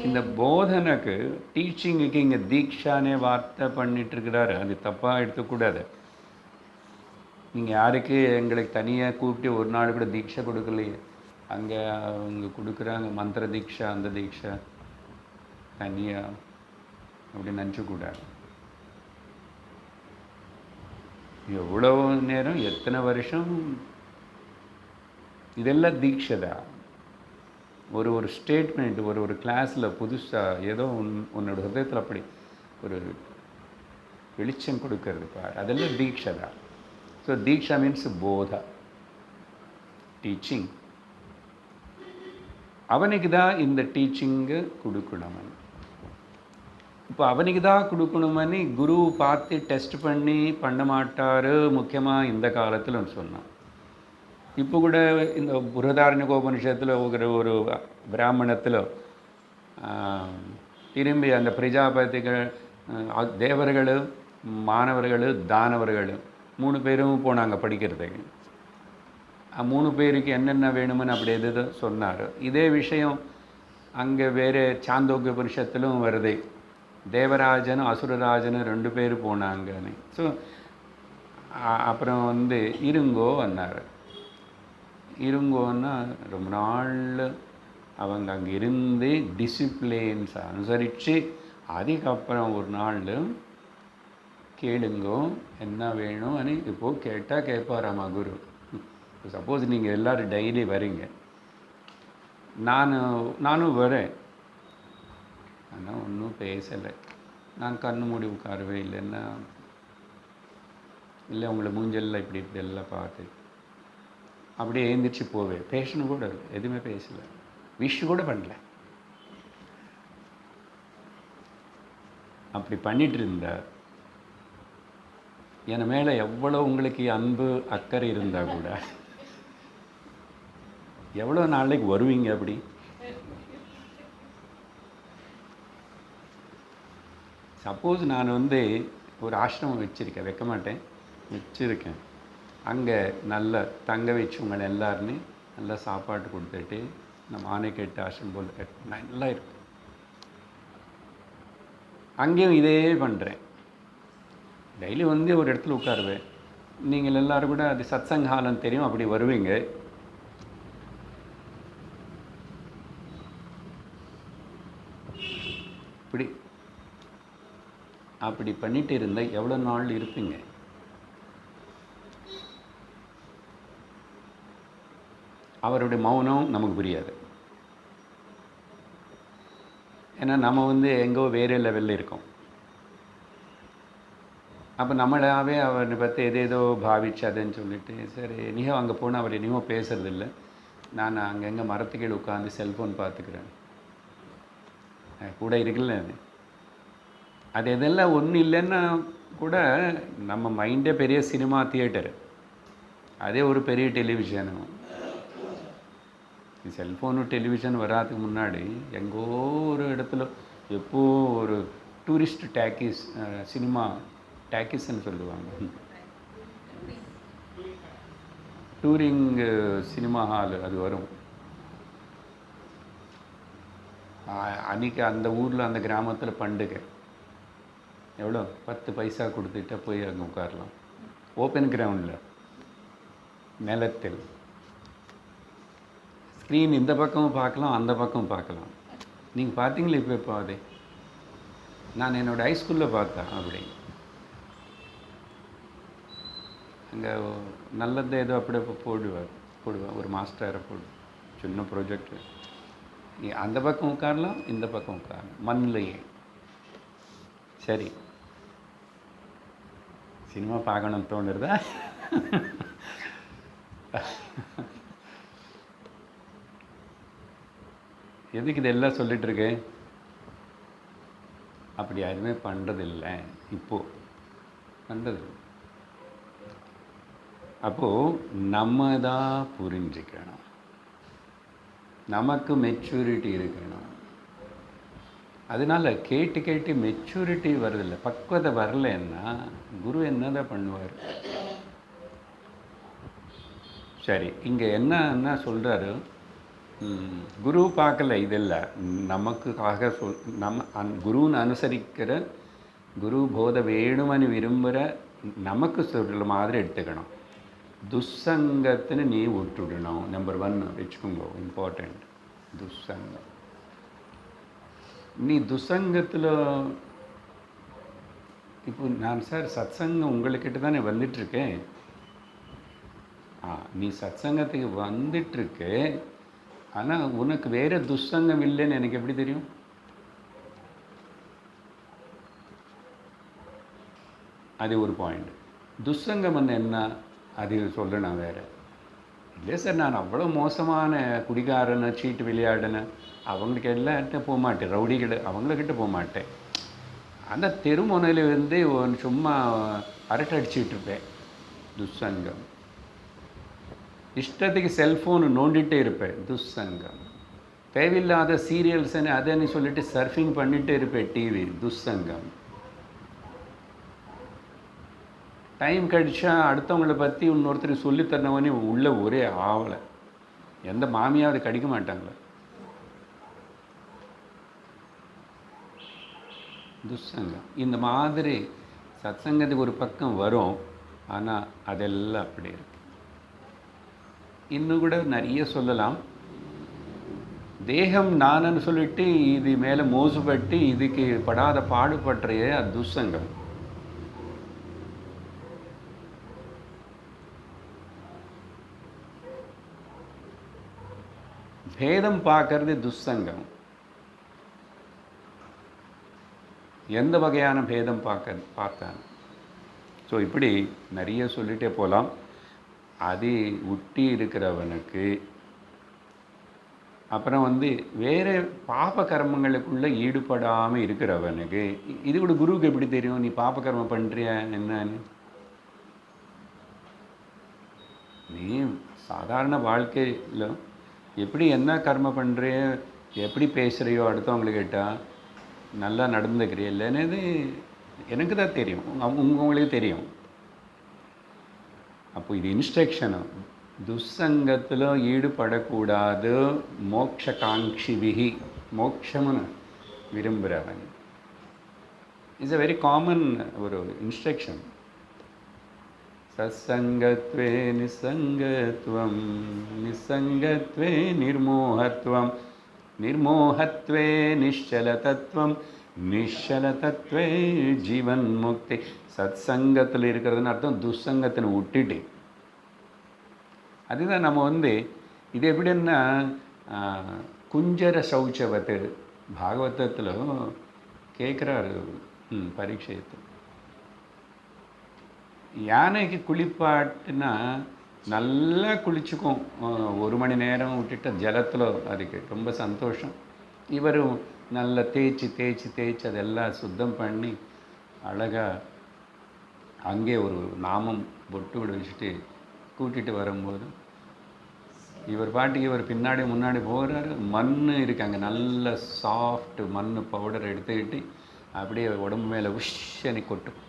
இந்த போதனைக்கு டீச்சிங்குக்கு இங்கே தீக்ஷானே வார்த்தை பண்ணிட்டுருக்கிறாரு. அது தப்பாக எடுத்துக்கூடாது. நீங்கள் யாருக்கு எங்களுக்கு தனியாக கூப்பிட்டு ஒரு நாள் கூட தீட்சை கொடுக்கலையே, அங்கே அவங்க கொடுக்குறாங்க மந்திர தீட்சா, அந்த தீட்சை தனியாக அப்படி நினச்சக்கூடாது. எவ்வளோ நேரம், எத்தனை வருஷம், இதெல்லாம் தீட்சை தான். ஒரு ஸ்டேட்மெண்ட், ஒரு கிளாஸில் புதுசாக ஏதோ உன்னோட ஹிருதயத்தில் அப்படி ஒரு வெளிச்சம் கொடுக்கறது பார், அதெல்லாம் தீட்சை தான். ஸோ தீக்ஷா மீன்ஸ் போதா, டீச்சிங். அவனுக்கு தான் இந்த டீச்சிங்கு கொடுக்கணும். இப்போ அவனுக்கு தான் கொடுக்கணுமని குரு பார்த்து டெஸ்ட் பண்ண மாட்டார். முக்கியமாக இந்த காலத்தில் சொன்னான். இப்போ கூட இந்த புரதாரண்யகோபனிஷத்தில் ஒரு பிராமணத்தில் திரும்பி அந்த பிரஜாபதிகள், தேவர்கள், மாணவர்கள், தானவர்கள் 3 பேரும் போனாங்க படிக்கிறதுக்கு. 3 பேருக்கு என்னென்ன வேணும்னு அப்படி எது சொன்னார். இதே விஷயம் அங்கே வேறு சாந்தோக்கிய உபனிஷத்திலும் வருது. தேவராஜனும் அசுரராஜனும் 2 பேர் போனாங்கன்னு. ஸோ அப்புறம் இருங்கோ அன்னார். இருங்கோன்னா ரொம்ப நாள் அவங்க அங்கே இருந்து டிசிப்ளின்ஸ் அனுசரித்து அதுக்கப்புறம் ஒரு நாள் கேளுங்கோ என்ன வேணும் அனு. இப்போது கேட்டால் கேட்பாராமா குரு. சப்போஸ் நீங்கள் எல்லோரும் டெய்லி வரீங்க, நானும் வரேன், ஆனால் ஒன்றும் பேசலை. நான் கண்ணு மூடி உட்காரவே இல்லைன்னா இல்லை உங்களை மூஞ்செல்லாம் இப்படி எல்லாம் பார்த்து அப்படியே எழுந்திரிச்சு போவேன். பேசணும் கூட எதுவுமே பேசலை, விஷ் கூட பண்ணல. அப்படி பண்ணிட்டு இருந்தா என் மேலே எவ்வளோ உங்களுக்கு அன்பு அக்கறை இருந்தால் கூட எவ்வளோ நாளைக்கு வருவீங்க? அப்படி சப்போஸ் நான் ஒரு ஆசிரமம் வச்சுருக்கேன், வைக்க மாட்டேன், வச்சுருக்கேன். அங்கே நல்ல தங்க வச்சு உங்களை எல்லாருமே நல்லா சாப்பாடு கொடுத்துட்டு நம்ம ஆனைக்கட்டு ஆசிரமம் போல் நல்லா இருக்கும். அங்கேயும் இதே பண்ணுறேன். டெய்லி ஒரு இடத்துல உட்காருவேன். நீங்கள் எல்லோரும் கூட அது சத்சங் ஹாலன்னு தெரியும், அப்படி வருவீங்க. அப்படி பண்ணிட்டு இருந்தால் எவ்வளோ நாள் இருப்பீங்க? அவருடைய மௌனம் நமக்கு புரியாது. ஏன்னா நம்ம எங்கோ வேறு லெவலில் இருக்கோம். அப்போ நம்மளாவே அவரை பற்றி எதேதோ பாவிச்சதுன்னு சொல்லிட்டு சரி நீயும் அங்கே போனால் அவர் இனியும் பேசுறதில்லை, நான் அங்கங்கே மரத்துக்கீழே உட்காந்து செல்ஃபோன் பார்த்துக்கிறேன் கூட இருக்குல்ல. அது எதெல்லாம் ஒன்றும் இல்லைன்னா கூட நம்ம மைண்டே பெரிய சினிமா தியேட்டரு, அதே ஒரு பெரிய டெலிவிஷனும். செல்ஃபோனு டெலிவிஷன் வராதுக்கு முன்னாடி எங்கோ ஒரு இடத்துல எப்போ ஒரு டூரிஸ்ட் டாக்கீஸ், சினிமா டாக்கீஸ்ன்னு சொல்லுவாங்க, டூரிங் சினிமா ஹால் அது வரும். அன்றைக்கி அந்த ஊரில் அந்த கிராமத்தில் பண்டிகை எவ்வளோ 10 பைசா கொடுத்துட்டா போய் அங்கே உட்காரலாம். ஓப்பன் கிரவுண்டில், நிலத்தில். ஸ்க்ரீன் இந்த பக்கமும் பார்க்கலாம், அந்த பக்கமும் பார்க்கலாம். நீங்கள் பார்த்தீங்களா இப்போ அதே நான் என்னோடய ஹைஸ்கூலில் பார்த்தேன். அப்படி அங்கே நல்லது ஏதோ அப்படியே போடுவேன் ஒரு மாஸ்டரை சின்ன ப்ராஜெக்ட். அந்த பக்கம் உட்காரலாம், இந்த பக்கம் உட்காரலாம், மண்ணிலையே. சரி, சினிமா பார்க்கணும்னு தோணுறதா? எதுக்கு இதெல்லாம் சொல்லிகிட்ருக்கேன்? அப்படி யாருமே பண்ணுறதில்லை, இப்போது பண்ணுறது. அப்போது நம்ம தான் புரிஞ்சுக்கணும், நமக்கு மெச்சூரிட்டி இருக்கணும். அதனால் கேட்டு மெச்சூரிட்டி வரதில்லை, பக்குவத்தை வரலைன்னா குரு என்னதான் பண்ணுவார்? சரி, இங்கே என்ன சொல்கிறாரு? குரு பார்க்கல, இதெல்லாம் நமக்குக்காக குருன்னு அனுசரிக்கிற, குரு போத வேணுமனு விரும்புகிற நமக்கு சொல்கிற மாதிரி எடுத்துக்கணும். துஸ்ஸங்கத்தின்னு நீ விட்டுடணும். நம்பர் 1 வச்சுக்கோங்க, இம்பார்ட்டண்ட். துஸ்ஸங்கம். நீ துஸ்ஸங்கத்தில் இப்போ நான் சார் சத்சங்கம் உங்கள்கிட்ட தானே வந்துட்டுருக்கேன். நீ சத்சங்கத்துக்கு வந்துட்டுருக்கு, ஆனால் உனக்கு வேறு துஸ்ஸங்கம் இல்லைன்னு எனக்கு எப்படி தெரியும்? அது ஒரு பாயிண்ட். துஸ்ஸங்கம் என்ன அது சொல்லணும் வேறு. இல்லை சார், நான் அவ்வளோ மோசமான குடிகாரனை, சீட்டு விளையாடினேன், அவங்களுக்கு எல்லார்கிட்ட போக மாட்டேன், ரவுடிகளை அவங்கக்கிட்ட போக மாட்டேன். அந்த தெருமுனையில் வந்து சும்மா அரட்டை அடிச்சுட்டு இருப்பேன். துஸ்ஸங்கம். இஷ்டத்துக்கு செல்ஃபோனு நோண்டிகிட்டே இருப்பேன். துஸ்ஸங்கம். தேவையில்லாத சீரியல்ஸ்ன்னு அதன்னு சொல்லிட்டு சர்ஃபிங் பண்ணிகிட்டே இருப்பேன் டிவி. துஸ்ஸங்கம். டைம் கழிச்சா அடுத்தவங்களை பற்றி இன்னொருத்தருக்கு சொல்லித்தரவனே உள்ள ஒரே ஆவலை. எந்த மாமியாவது கடிக்க மாட்டாங்களே. துஸ்ஸங்கம். இந்த மாதிரி சத்சங்கத்துக்கு ஒரு பக்கம் வரும், ஆனால் அதெல்லாம் அப்படி இருக்கு. இன்னும் கூட நிறைய சொல்லலாம். தேகம் நானன்னு சொல்லிட்டு இது மேலே மோசுபட்டு இதுக்கு படாத பாடுபடுறையே அது துஸ்ஸங்கம். பேதம் பார்க்கறது துஸ்ஸங்கம். எந்த வகையான பேதம் பார்த்தாங்க. ஸோ இப்படி நிறைய சொல்லிகிட்டே போகலாம். அது ஒட்டி இருக்கிறவனுக்கு அப்புறம் வந்து வேறு பாப கர்மங்களுக்குள்ளே ஈடுபடாமல் இருக்கிறவனுக்கு இது கூட குருவுக்கு எப்படி தெரியும் நீ பாப கர்மம் பண்ணுறியா என்னன்னு? நீ சாதாரண வாழ்க்கையில் எப்படி என்ன கர்மம் பண்ணுறிய, எப்படி பேசுகிறியோ அடுத்தவங்களுக்கு கேட்டால் நல்லா நடந்துக்கிறிய இல்லைன்னு எனக்கு தான் தெரியும், உங்களுக்கு தெரியும். அப்போ இது இன்ஸ்ட்ரக்ஷனு. துஸ்ஸங்கத்தில் ஈடுபடக்கூடாது. மோக்ஷகாங்ஷிபிஹி, மோக்ஷம்னு விரும்புகிறவன். இட்ஸ் எ வெரி காமன் ஒரு இன்ஸ்ட்ரக்ஷன். சத்சங்கத்வே நிசங்கத்வம், நிசங்கத்வே நிர்மோகத்வம், நிர்மோகத்வே நிಶ್ಚலதத்வம், நிಶ್ಚலதத்வே ஜீவன் முக்தி. சத்சங்கத்தில் இருக்கிறதுன்னு அர்த்தம் துஸ்ஸங்கத்தினை விட்டுட்டு. அதுதான் நம்ம வந்து இது எப்படின்னா குஞ்சர சௌச்சவத்து பாகவதத்தில் கேட்குறாரு பரீட்சைத்து. யானைக்கு குளிப்பாட்டுனா நல்லா குளிச்சுக்கும், 1 மணி நேரம் விட்டுட்டு ஜலத்தில் அதுக்கு ரொம்ப சந்தோஷம். இவரும் நல்லா தேய்ச்சி அதெல்லாம் சுத்தம் பண்ணி அழகாக அங்கே ஒரு நாமம் பொட்டு விட வச்சுட்டு கூட்டிகிட்டு வரும்போது இவர் பாட்டுக்கு இவர் முன்னாடி போகிறாரு. மண் இருக்குது அங்கே, நல்ல சாஃப்ட் மண் பவுடர் எடுத்துக்கிட்டு அப்படியே உடம்பு மேலே உஷ்ஷனி கொட்டும்.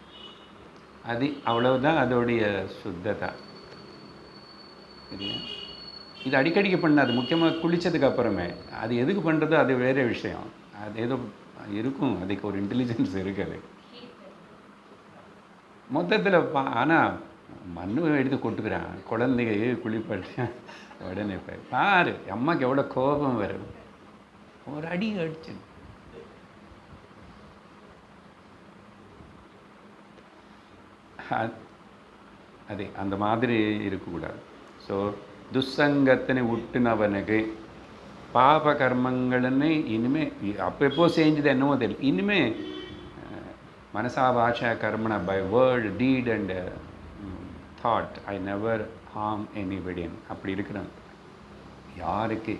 அது அவ்வளவுதான் அதோடைய சுத்ததா. சரியா? இது அடிக்கடிக்கு பண்ணாது, முக்கியமாக குளித்ததுக்கு அப்புறமே. அது எதுக்கு பண்ணுறதோ அது வேறு விஷயம். அது ஏதோ இருக்கும், அதுக்கு ஒரு இன்டெலிஜென்ஸ் இருக்குது மொத்தத்தில். ஆனால் மண் எடுத்து கொட்டுக்கிறான் குழந்தைங்க குளிப்பாட்டு உடனே பாரு அம்மாவுக்கு எவ்வளோ கோபம் வரும். ஒரு அடி அடிச்சு அதே அந்த மாதிரி இருக்கக்கூடாது. ஸோ துஸ்ஸங்கத்தினை விட்டுனவனுக்கு பாப கர்மங்கள்னு இனிமேல் அப்போ செஞ்சது என்னவோ தெரியல, இனிமேல் மனசா வாச்சா கர்மண by word deed and thought I never harm எனிபடியன் அப்படி இருக்கிறான். யாருக்கு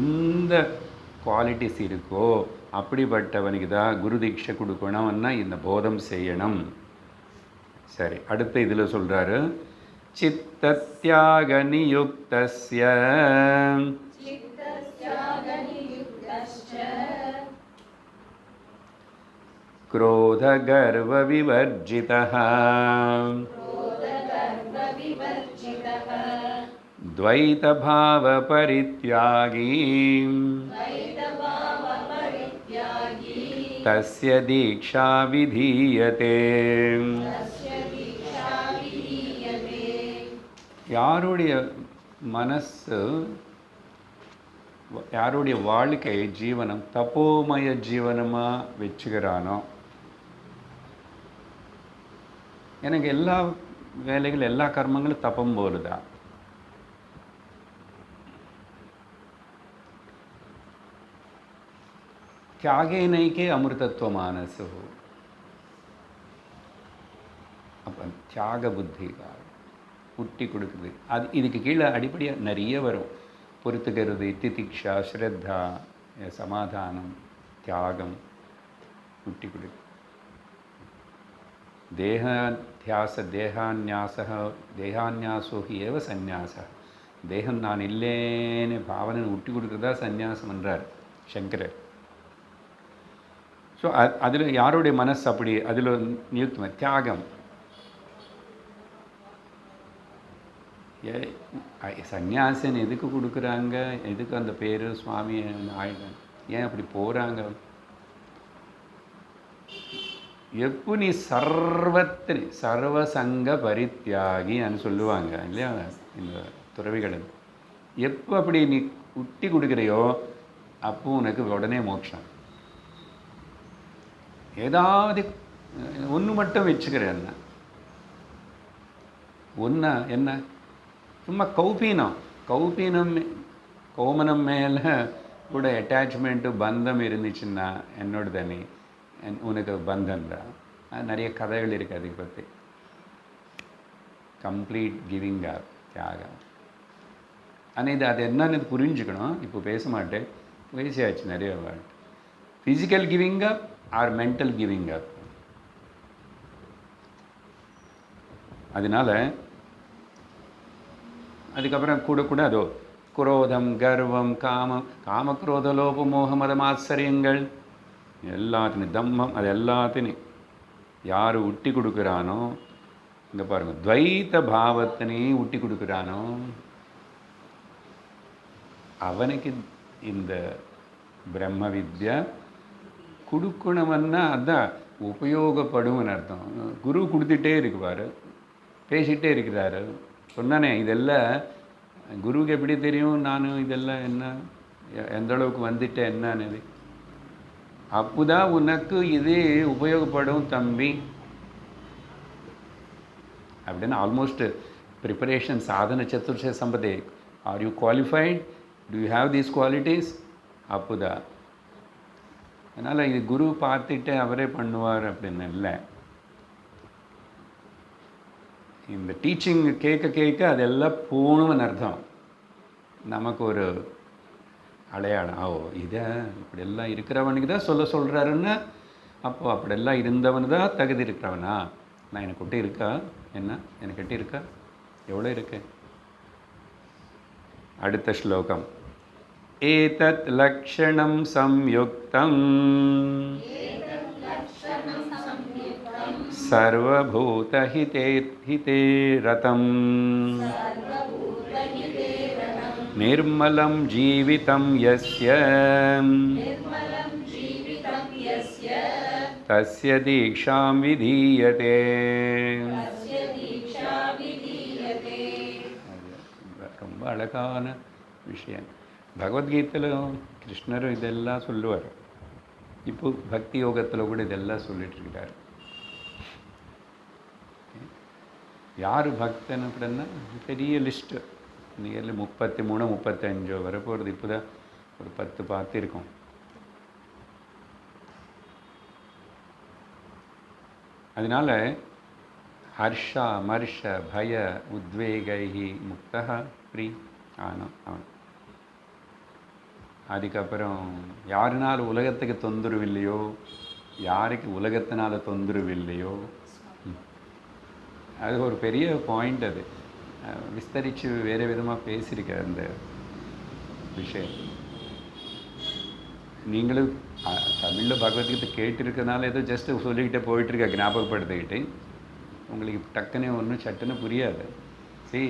இந்த குவாலிட்டிஸ் இருக்கோ அப்படிப்பட்டவனுக்கு தான் குரு தீட்சை கொடுக்கணும்னா இந்த போதம் செய்யணும். சரி, அடுத்த இதில் சொல்கிறாரு, சித்தத்யாக நியுக்தஸ்ய क्रोध गर्व विवर्जितः द्वैत भाव परित्यागी तस्य दीक्षा विधीयते. யாருடைய மனசு யாருடைய வாழ்க்கை ஜீவனம் தப்போமய ஜீவனமாக வச்சுக்கிறானோ, எனக்கு எல்லா வேலைகள் எல்லா கர்மங்களும் தப்பம் போலுதான். தியாகே நைக்கே அமிர்தத்துவ மானசு. அப்போ தியாக புத்திகார் குட்டி கொடுக்குது. அது இதுக்கு கீழே அடிப்படையாக நிறைய வரும். பொறுத்துக்கிறது, திதிக்ஷா, ஸ்ரத்தா, சமாதானம், தியாகம், குட்டி கொடுக்கு. தேகாத்தியாச தேகான்யாசோ ஹி ஏவ சந்நியாச. தேகம் நான் இல்லேன்னு பாவனை விட்டி கொடுக்குறதா சந்நியாசம் என்றார் சங்கரர். ஸோ அதில் யாருடைய மனசு அப்படி அதில் நியுக்தம் தியாகம். சந்நியாசன் எதுக்கு கொடுக்குறாங்க, எதுக்கு அந்த பேர் சுவாமி ஆயுதம், ஏன் அப்படி போகிறாங்க? எப்போ நீ சர்வசங்க பரித்தியாகின்னு சொல்லுவாங்க இல்லையா இந்த துறவிகள், எப்போ அப்படி நீ உட்டி கொடுக்குறையோ அப்போ உனக்கு உடனே மோட்சம். ஏதாவது ஒன்று மட்டும் வச்சுக்கிறேன், ஒன்று என்ன சும்மா கோமனம் மேலே கூட அட்டாச்மெண்ட்டு பந்தம் இருந்துச்சுன்னா என்னோட தானே உனக்கு பந்தம் தான். நிறைய கதைகள் இருக்குது அதை பற்றி. கம்ப்ளீட் கிவிங் அப், தியாகம். ஆனால் இது அது என்னன்னு புரிஞ்சுக்கணும். இப்போ பேச மாட்டேன், பேசியாச்சு நிறைய word. Physical giving up or mental giving up. அதனால் அதுக்கப்புறம் கூட அதோ குரோதம், கர்வம், காமக்ரோத லோப மோக மதம் ஆச்சரியங்கள் எல்லாத்தினையும், தம்மம், அது எல்லாத்தினையும் யார் உட்டி கொடுக்குறானோ, இங்கே பாருங்கள், துவைத்த பாவத்தினையும் உட்டி கொடுக்குறானோ அவனுக்கு இந்த பிரம்ம வித்யா கொடுக்கணும்னா அதான் உபயோகப்படும்னு அர்த்தம். குரு கொடுத்துட்டே இருக்குவார், பேசிகிட்டே இருக்கிறாரு. சொன்னானே இதெல்லாம் குருவுக்கு எப்படி தெரியும் நானும் இதெல்லாம் என்ன எந்த அளவுக்கு வந்துட்டேன் என்னன்னு. அப்போதான் உனக்கு இது உபயோகப்படும் தம்பி அப்படின்னு. ஆல்மோஸ்ட் ப்ரிப்பரேஷன் சாதன சதுர்ஷ சம்பதே. Are you qualified, do you have these qualities? அப்போதான். அதனால் இது குரு பார்த்துட்டு அவரே பண்ணுவார் அப்படின்னு இல்லை. இந்த டீச்சிங் கேட்க அதெல்லாம் போகணும்னு அர்த்தம். நமக்கு ஒரு அடையாளம், இதை இப்படியெல்லாம் இருக்கிறவனுக்கு தான் சொல்கிறாருன்னா அப்போது அப்படியெல்லாம் இருந்தவனு தான் தகுதி இருக்கிறவனா? நான் எனக்கு கிட்ட இருக்கா? என்ன எனக்கு கிட்ட இருக்கா? எவ்வளோ இருக்கு? அடுத்த ஸ்லோகம். ஏதத் லக்ஷணம் சம்யுக்தம் सर्वभूतहिते रतं निर्मलं जीवितं यस्य तस्य दीक्षां विधीयते. ரொம்ப அழகான விஷயம். பகவத்கீதையில் கிருஷ்ணர் இதெல்லாம் சொல்லுவார். இப்போ பக்தி யோகத்தில் கூட இதெல்லாம் சொல்லிட்டு இருக்கார். யார் பக்தன் அப்படின்னா பெரிய லிஸ்ட்டு. நியர்லி 33 35 வரப்போகிறது. இப்போ தான் ஒரு 10 பார்த்துருக்கோம். அதனால் ஹர்ஷா மர்ஷ பய உத்வேகி முக்தா ஃப்ரீ ஆனோம் அவன். அதுக்கப்புறம் யாருனால உலகத்துக்கு தொந்தரவு இல்லையோ, யாருக்கு உலகத்தினால தொந்தரவு இல்லையோ, அது ஒரு பெரிய பாயிண்ட். அது விஸ்தரித்து வேறு விதமாக பேசியிருக்க அந்த விஷயம். நீங்களும் தமிழில் பகவத்கீதை கேட்டிருக்கனால ஏதோ ஜஸ்ட்டு சொல்லிக்கிட்டே போயிட்டுருக்க, ஞாபகப்படுத்திக்கிட்டு உங்களுக்கு டக்குன்னு ஒன்றும் சட்டுன்னு புரியாது. சரி,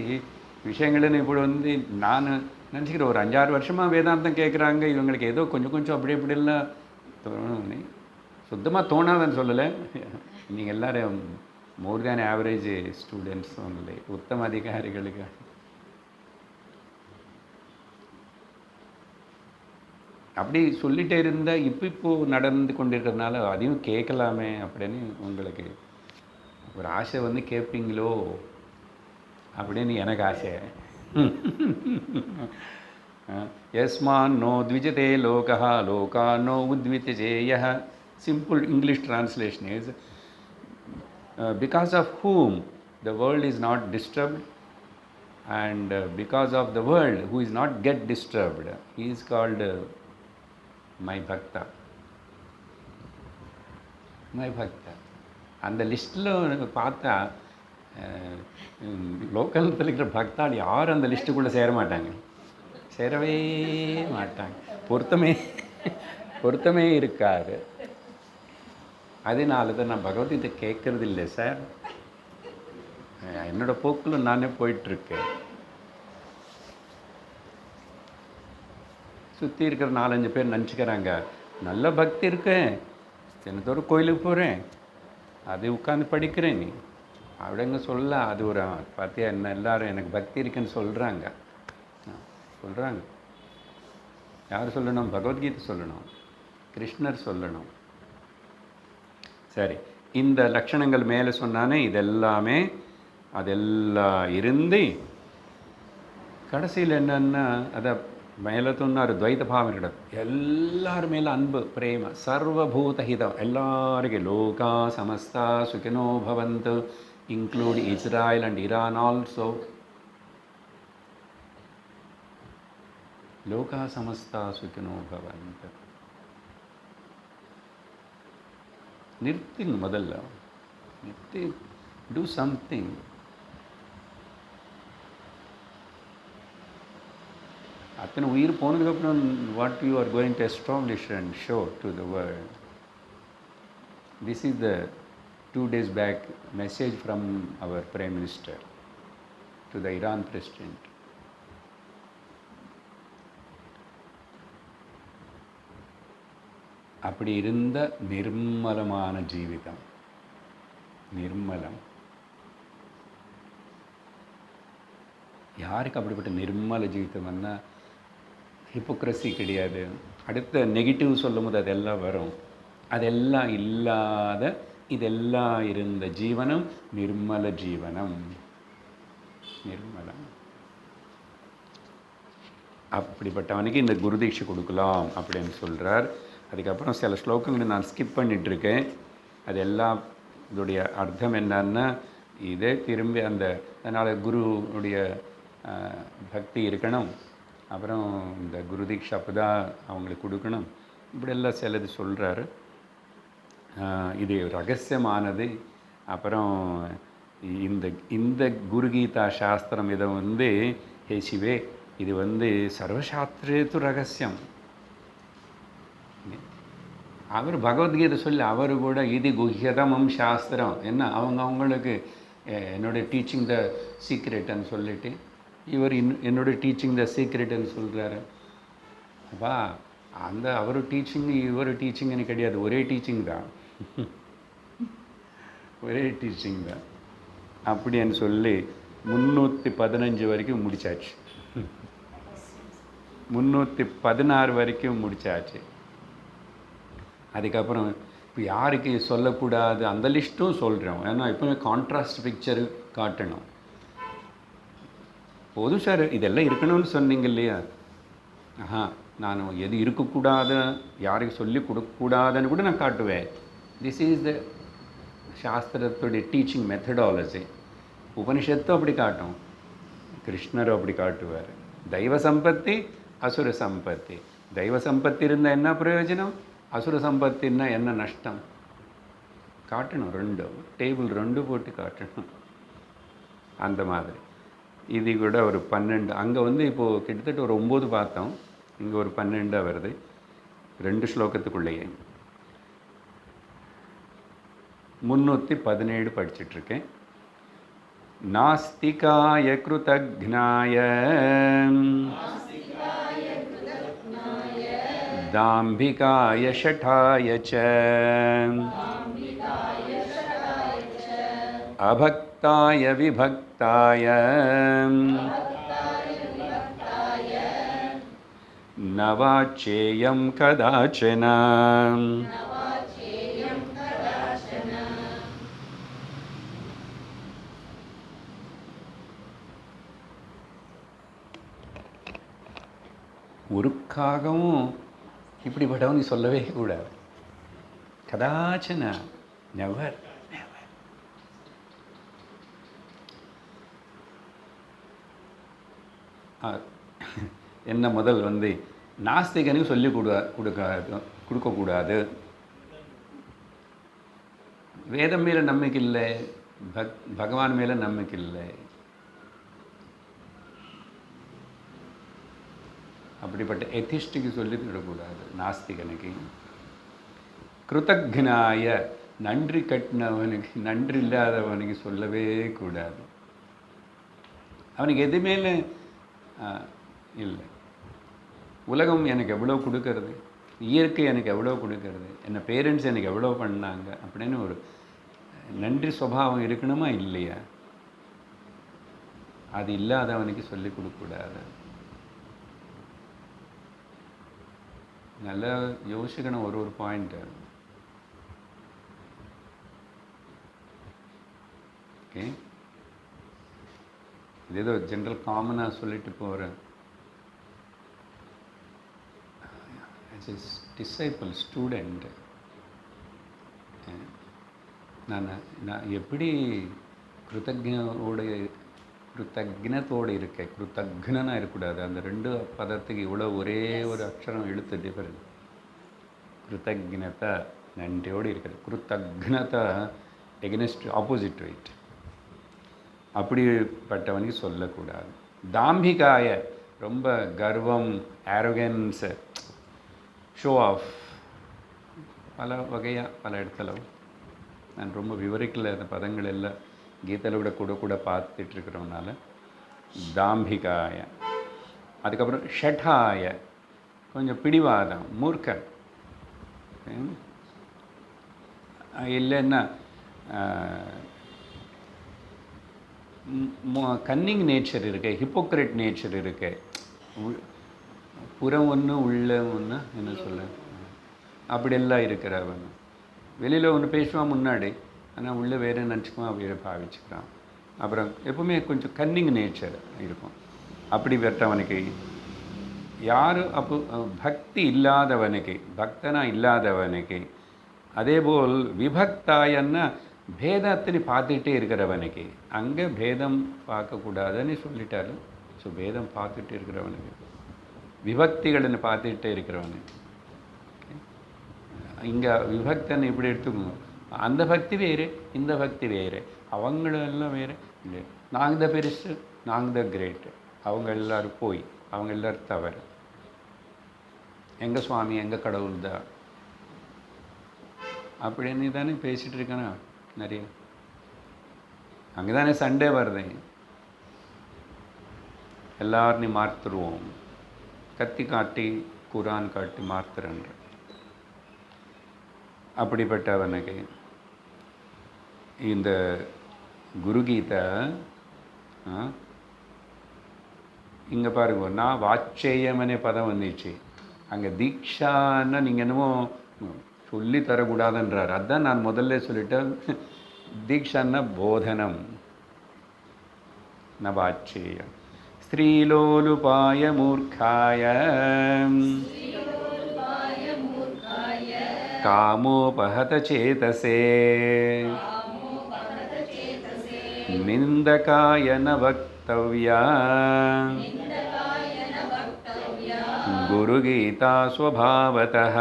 விஷயங்கள்னு இப்படி வந்து நான் நினச்சிக்கிறேன், ஒரு 5-6 வருஷமாக வேதாந்தம் கேட்குறாங்க, இவங்களுக்கு ஏதோ கொஞ்சம் கொஞ்சம் அப்படி இப்படிலாம் தோணுன்னு. சுத்தமாக தோணாதன்னு சொல்லலை, நீங்கள் எல்லோரும் மோர் தேன் ஆவரேஜ் ஸ்டூடெண்ட்ஸ் ஒன்லி, உத்தம அதிகாரிகளுக்கு. அப்படி சொல்லிகிட்டே இருந்தால் இப்போது நடந்து கொண்டிருக்கிறதுனால அதையும் கேட்கலாமே அப்படின்னு உங்களுக்கு ஒரு ஆசை வந்து கேட்பீங்களோ அப்படின்னு எனக்கு ஆசை. யஸ்மான் நோ த்விஜதே லோகா லோகா நோ உத்விஜேய. Simple English translation is because of whom the world is not disturbed, and because of the world who is not get disturbed, he is called my bhakta. my bhakta. அந்த லிஸ்ட்டில் பார்த்தா லோக்கத்தில் இருக்கிற பக்தாள் யாரும் அந்த லிஸ்ட்டுக்குள்ளே சேர மாட்டாங்க, சேரவே மாட்டாங்க. பொருத்தமே இருக்காது. அதனால தான் நான் பகவத்கீதை கேட்கறது இல்லை சார். என்னோடய போக்கில் நானே போயிட்டுருக்கேன். சுற்றி இருக்கிற 4-5 பேர் நினச்சிக்கிறாங்க நல்ல பக்தி இருக்கேன், தினத்தோடு கோயிலுக்கு போகிறேன், அது உட்காந்து படிக்கிறேன் நீ அப்படிங்க சொல்ல. அது ஒரு பார்த்தியா என்ன எல்லோரும் எனக்கு பக்தி இருக்குன்னு சொல்கிறாங்க. யார் சொல்லணும்? பகவத்கீதை சொல்லணும், கிருஷ்ணர் சொல்லணும். சரி, இந்த லட்சணங்கள் மேலே சொன்னானே, இதெல்லாமே அதெல்லாம் இருந்து கடைசியில் என்னென்னா அதை மேலே சொன்னார், துவைத பாவம் இருக்கட்டும், எல்லார் மேலே அன்பு பிரேம சர்வபூத ஹிதம், எல்லாருக்கும் லோகா சமஸ்தா சுகினோ பவந்து, include Israel and Iran also. லோகா சமஸ்தா சுகினோ பவந்து. நிறுத்திங்க, முதல்ல நிறுத்தி டூ சம்திங். அத்தனை உயிர் போனதுக்கப்புறம் what you are going to establish and show to the world. This is the 2 days back message from our Prime Minister to the Iran President. அப்படி இருந்த நிர்மலமான ஜீவிதம், நிர்மலம். யாருக்கு அப்படிப்பட்ட நிர்மல ஜீவிதம்னா ஹிப்போக்ரஸி கிடையாது. அடுத்த நெகட்டிவ் சொல்லும் போது அதெல்லாம் வரும். அதெல்லாம் இல்லாத இதெல்லாம் இருந்த ஜீவனம் நிர்மல ஜீவனம், நிர்மலம். அப்படிப்பட்டவனுக்கு இந்த குருதீட்சை கொடுக்கலாம் அப்படின்னு சொல்கிறார். அதுக்கப்புறம் சில ஸ்லோகங்களை நான் ஸ்கிப் பண்ணிகிட்ருக்கேன். அது எல்லாம் இதோடைய அர்த்தம் என்னன்னா, இதே திரும்பி அந்த அதனால் குருவுடைய பக்தி இருக்கணும், அப்புறம் இந்த குருதீட்சை அப்போ தான் அவங்களுக்கு கொடுக்கணும், இப்படியெல்லாம் சிலது சொல்கிறாரு. இது ரகசியமானது. அப்புறம் இந்த இந்த குருகீதா சாஸ்திரம் இதை வந்து ஹே சிவே, இது வந்து சர்வசாஸ்திரேத்து ரகசியம். அவர் பகவத்கீதை சொல்லி அவர் கூட இது குஹ்யதமம் சாஸ்திரம் என்ன அவங்களுக்கு என்னுடைய டீச்சிங் த சீக்ரெட்டுன்னு சொல்லிட்டு இவர் என்னுடைய டீச்சிங் த சீக்ரெட்டுன்னு சொல்கிறாரு. அப்பா அந்த அவர் டீச்சிங் இவர் டீச்சிங்னு கிடையாது, ஒரே டீச்சிங் தான், ஒரே டீச்சிங் தான் அப்படின்னு சொல்லி 315 வரைக்கும் முடித்தாச்சு, 316 வரைக்கும் முடித்தாச்சு. அதுக்கப்புறம் இப்போ யாருக்கு சொல்லக்கூடாது அந்த லிஸ்ட்டும் சொல்கிறோம். ஏன்னா எப்பவுமே கான்ட்ராஸ்ட் பிக்சரு காட்டணும். போதும் சார், இதெல்லாம் இருக்கணும்னு சொன்னீங்க இல்லையா? ஆஹா, நான் எது இருக்கக்கூடாது, யாருக்கு சொல்லி கொடுக்கக்கூடாதுன்னு கூட நான் காட்டுவேன். திஸ் இஸ் த சாஸ்திரத்துடைய டீச்சிங் மெத்தடாலஜி. உபனிஷத்தும் அப்படி காட்டும், கிருஷ்ணரும் அப்படி காட்டுவார். தெய்வ சம்பத்தி, அசுர சம்பத்தி. தெய்வ சம்பத்தி இருந்தால் என்ன பிரயோஜனம், அசுர சம்பத்தின்னா என்ன நஷ்டம் காட்டணும். டேபிள் 2 போட்டு காட்டணும். அந்த மாதிரி இது கூட ஒரு 12. அங்கே இப்போது கிட்டத்தட்ட ஒரு 9 பார்த்தோம், இங்கே ஒரு 12 வருது 2 ஸ்லோகத்துக்குள்ளேயே. 317 படிச்சிட்ருக்கேன். நாஸ்திகாய கிருதக்ஞாய தாம்பிகாய ஷடாய ச அபக்தாய விபக்தாய நவாச்சேயம் கதாச்சன. ஒருக்காகவும் இப்படிப்பட்டவன் நீ சொல்லவே கூடாது. கதாச்சன, நெவர். என்ன முதல் நாஸ்திகனையும் சொல்லி கொடுக்கக்கூடாது. வேதம் மேலே நம்பிக்கை இல்லை, பகவான் மேலே நம்பிக்கை இல்லை. அப்படிப்பட்ட எதிஸ்டுக்கு சொல்லி விடக்கூடாது நாஸ்திகனுக்கு. கிருதக்ஞாய, நன்றி கட்டினவனுக்கு, நன்றி இல்லாதவனுக்கு சொல்லவே கூடாது. அவனுக்கு எது மேலே இல்லை. உலகம் எனக்கு எவ்வளோ கொடுக்கறது, இயற்கை எனக்கு எவ்வளோ கொடுக்கறது, என்ன பேரண்ட்ஸ் எனக்கு எவ்வளோ பண்ணாங்க அப்படின்னு ஒரு நன்றி சுபாவம் இருக்கணுமா இல்லையா? அது இல்லாதவனுக்கு சொல்லி கொடுக்கக்கூடாது. நல்லா யோசிக்கணும் ஒரு பாயிண்ட்டு. ஓகே, இது ஏதோ ஜென்ரல் காமனாக சொல்லிட்டு போகிறேன். டிசைபிள், ஸ்டூடெண்ட், நான் எப்படி கிருத்தஜோடு இருக்கேன். கிருத்தக்னாக இருக்கக்கூடாது. அந்த 2 பதத்துக்கு இவ்வளோ ஒரே ஒரு அக்ஷரம் எழுத்து டிஃபரன்ஸ். கிருத்தஜ்ஞதா, நன்றியோடு இருக்கிறது. கிருத்தக்னதா எகென்ஸ்ட், ஆப்போசிட் ரைட். அப்படிப்பட்டவனுக்கு சொல்லக்கூடாது. தாம்பிகாய, ரொம்ப கர்வம், ஆரோகன்ஸ், ஷோ ஆஃப், பல வகையாக பல இடத்துல. நான் ரொம்ப விவரிக்கல அந்த பதங்கள் எல்லாம், கீதையில் கூட பார்த்துட்ருக்கிறவனால. தாம்பிகாய. அதுக்கப்புறம் ஷடாய, கொஞ்சம் பிடிவாதம், மூர்க்கன். இல்லைன்னா கன்னிங் நேச்சர் இருக்கு, ஹிப்போக்ரேட் நேச்சர் இருக்கு. புறம் ஒன்று உள்ள ஒன்று, என்ன சொல்ல, அப்படியெல்லாம் இருக்கிறவன். வெளியில் ஒன்று பேசுவான் முன்னாடி, ஆனால் உள்ளே வேறு நினச்சிக்குவான், வேறு பாவிச்சுக்கிறான். அப்புறம் எப்பவுமே கொஞ்சம் கன்னிங் நேச்சர் இருக்கும். அப்படி பெற்றவனுக்கு யாரும் அப்போ பக்தி இல்லாதவனுக்கு, பக்தனாக இல்லாதவனுக்கு. அதேபோல் விபக்தாயன்னா பேதத்தினை பார்த்துக்கிட்டே இருக்கிறவனுக்கு. அங்கே பேதம் பார்க்கக்கூடாதுன்னு சொல்லிட்டாரு. ஸோ பேதம் பார்த்துட்டே இருக்கிறவனுக்கு, விபக்திಗಳನ್ನು பார்த்துக்கிட்டே இருக்கிறவனுக்கு. இங்கே விபக்தன் இப்படி எடுத்துக்கணும். அந்த பக்தி வேறு, இந்த பக்தி வேறு, அவங்களெல்லாம் வேறு இல்லை. நாங்கள் தான் பெருசு, நாங்கள் தான் கிரேட்டு, அவங்க எல்லோரும் போய், அவங்க எல்லோரும் தவறு, எங்கள் சுவாமி எங்கள் கடவுள் தான் அப்படின்னு தானே பேசிகிட்டு இருக்கானே நிறைய. அங்கே தானே சண்டே வருது. எல்லாரையும் மாற்றுருவோம், கத்தி காட்டி குரான் காட்டி மாற்றுறன்ற. அப்படிப்பட்டவனுக்கு இந்த குருகீதை இங்கே பாருங்க, நான் வாச்சேயமனே பதம் வந்துச்சு. அங்கே தீக்ஷான்னா நீங்கள் என்னமோ சொல்லி தரக்கூடாதுன்றார். அதுதான் நான் முதல்ல சொல்லிட்டேன். தீக்ஷான்னா போதனம். न वाच्येयं स्त्रीलोलुपाय मूर्खाय कामोपहतचेतसे निन्दकाय न वक्तव्या गुरुगीता स्वभावतः.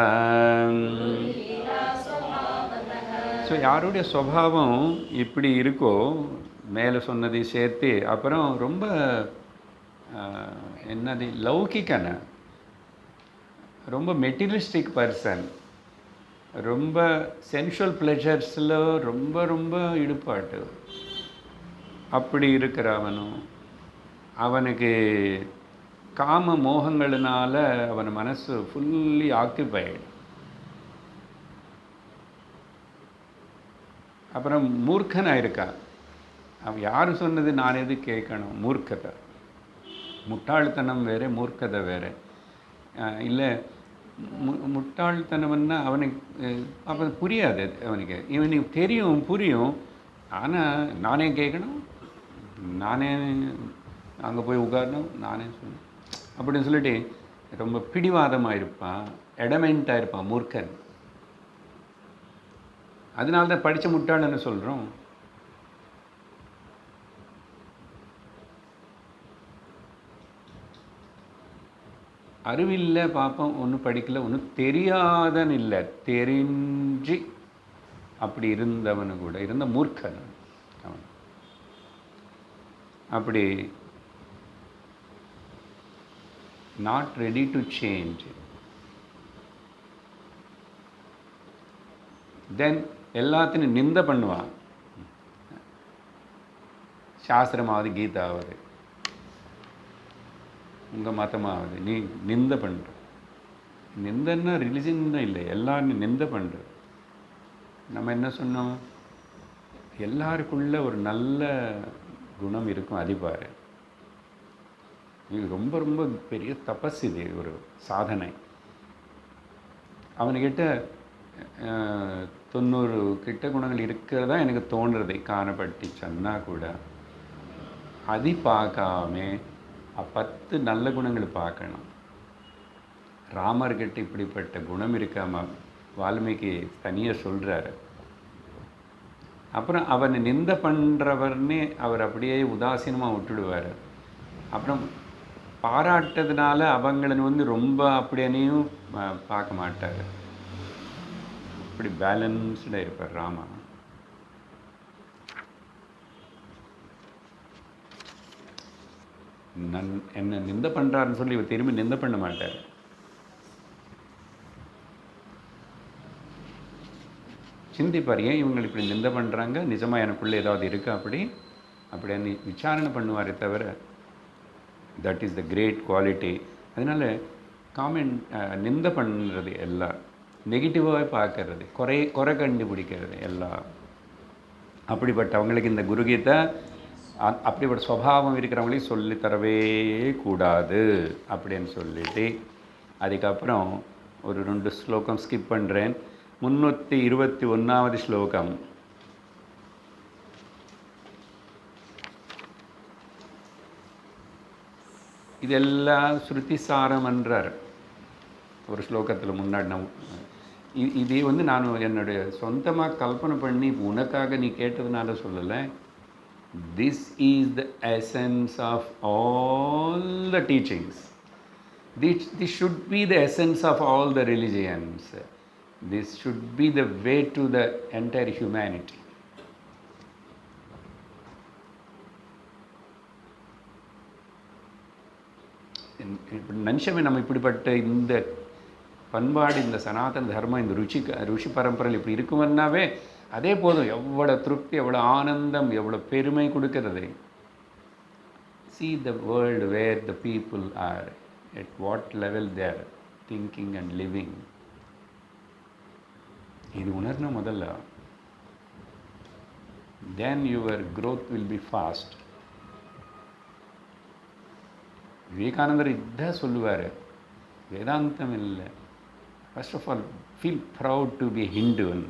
ஸோ யாருடைய சுபாவம் இப்படி இருக்கோ மேலே சொன்னதை சேர்த்து அப்புறம் ரொம்ப என்னது லௌகிக்கன ரொம்ப மெட்டீரியலிஸ்டிக் பர்சன், ரொம்ப சென்ஷுவல் ப்ளெஷர்ஸில் ரொம்ப ரொம்ப ஈடுபாட்டு அப்படி இருக்கிறவனும் அவனுக்கு காம மோகங்களினால அவன் மனசு ஃபுல்லி ஆக்குபைடு. அப்புறம் மூர்க்கனாக இருக்கான். அவன் யார் சொன்னது நான் எது கேட்கணும்? மூர்க்கதை, முட்டாள்தனம் வேறு, மூர்க்கதை வேறு. இல்லை முட்டாள்தனம்னா அவனுக்கு அவன் புரியாது. இவனுக்கு தெரியும், புரியும், ஆனால் நானே கேட்கணும், நானே அங்கே போய் உட்காரணும், நானே சொல்லணும் அப்படின்னு சொல்லிட்டு ரொம்ப பிடிவாதமாக இருப்பான், எடமெண்ட்டாக இருப்பான், மூர்க்கன். அதனால தான் படித்த முட்டாள்னு சொல்கிறோம். அறிவில்லை பாப்போம், ஒன்றும் படிக்கலை, ஒன்றும் தெரியாதன்னு இல்லை, தெரிஞ்சு அப்படி இருந்தவனு கூட இருந்த மூர்க்கன் அவன். அப்படி நாட் ரெடி டு சேஞ்ச். தென் எல்லாத்தையும் நிந்த பண்ணுவான். சாஸ்திரமாவது கீதாவது உங்கள் மதமாவது நீ நிந்த பண்ணுற. நிந்தன்னா ரிலிஜன் தான் இல்லை, எல்லாரும் நிந்த பண்ணுற. நம்ம என்ன சொன்னோம்? எல்லாருக்குள்ள ஒரு நல்ல குணம் இருக்கும், அதிபாரு. இது ரொம்ப ரொம்ப பெரிய தபஸ், இது ஒரு சாதனை. அவனுக்கிட்ட 90 கிட்ட குணங்கள் இருக்கிறதா எனக்கு தோன்றுறதை காணப்பட்டு சொன்னால் கூட அது பார்க்காம 10 நல்ல குணங்கள் பார்க்கணும். ராமர்கிட்ட இப்படிப்பட்ட குணம் இருக்காம வால்மீகி தனியாக சொல்கிறாரு. அப்புறம் அவனை நிந்த பண்ணுறவர்னே அவர் அப்படியே உதாசீனமாக விட்டுடுவார். அப்புறம் பாராட்டதுனால அவங்கள ரொம்ப அப்படியேனையும் பார்க்க மாட்டார். அப்படி பேலன்ஸ்டாக இருப்பார் ராமா. என்ன நிந்த பண்ணுறாருன்னு சொல்லி இவர் திரும்பி நிந்த பண்ண மாட்டார். சிந்திப்பார், ஏன் இவங்க இப்படி நிந்த பண்ணுறாங்க, நிஜமாக எனக்குள்ளே ஏதாவது இருக்கா அப்படின்னு விசாரணை பண்ணுவாரே தவிர. That is the great quality. அதனால் நிந்த பண்ணுறது எல்லாம் நெகட்டிவாக பார்க்கறது, குறை கண்டுபிடிக்கிறது எல்லாம். அப்படிப்பட்டவங்களுக்கு இந்த குருகீதை அப்படிப்பட்ட சுபாவம் இருக்கிறவங்களையும் சொல்லித்தரவே கூடாது அப்படின்னு சொல்லிட்டு அதுக்கப்புறம் ஒரு 2 ஸ்லோகம் ஸ்கிப் பண்ணுறேன். 321வது ஸ்லோகம். இதெல்லாம் ஸ்ருதிசாரம் என்றார் ஒரு ஸ்லோகத்தில் முன்னாடி. இதே நான் என்னுடைய சொந்தமாக கல்பனை பண்ணி உனக்காக நீ கேட்டதுனால சொல்லலை. This is the essence of all the teachings. This should be the essence of all the religions. This should be the way to the entire humanity. நிமிஷமே நம்ம இப்படிப்பட்ட இந்த பண்பாடு, இந்த சனாதன தர்மம், இந்த ருஷி பரம்பரையில் இப்படி இருக்குமன்னாவே அதே போதும். எவ்வளோ திருப்தி, எவ்வளோ ஆனந்தம், எவ்வளோ பெருமை கொடுக்கிறது. See the world where the people are, at what level they are thinking and living. இது உணர்ன முதல்ல. Then your growth will be fast. விவேகானந்தர் இதான் சொல்லுவார், வேதாந்தம் இல்லை. First of all feel proud to be ஹிந்துன்.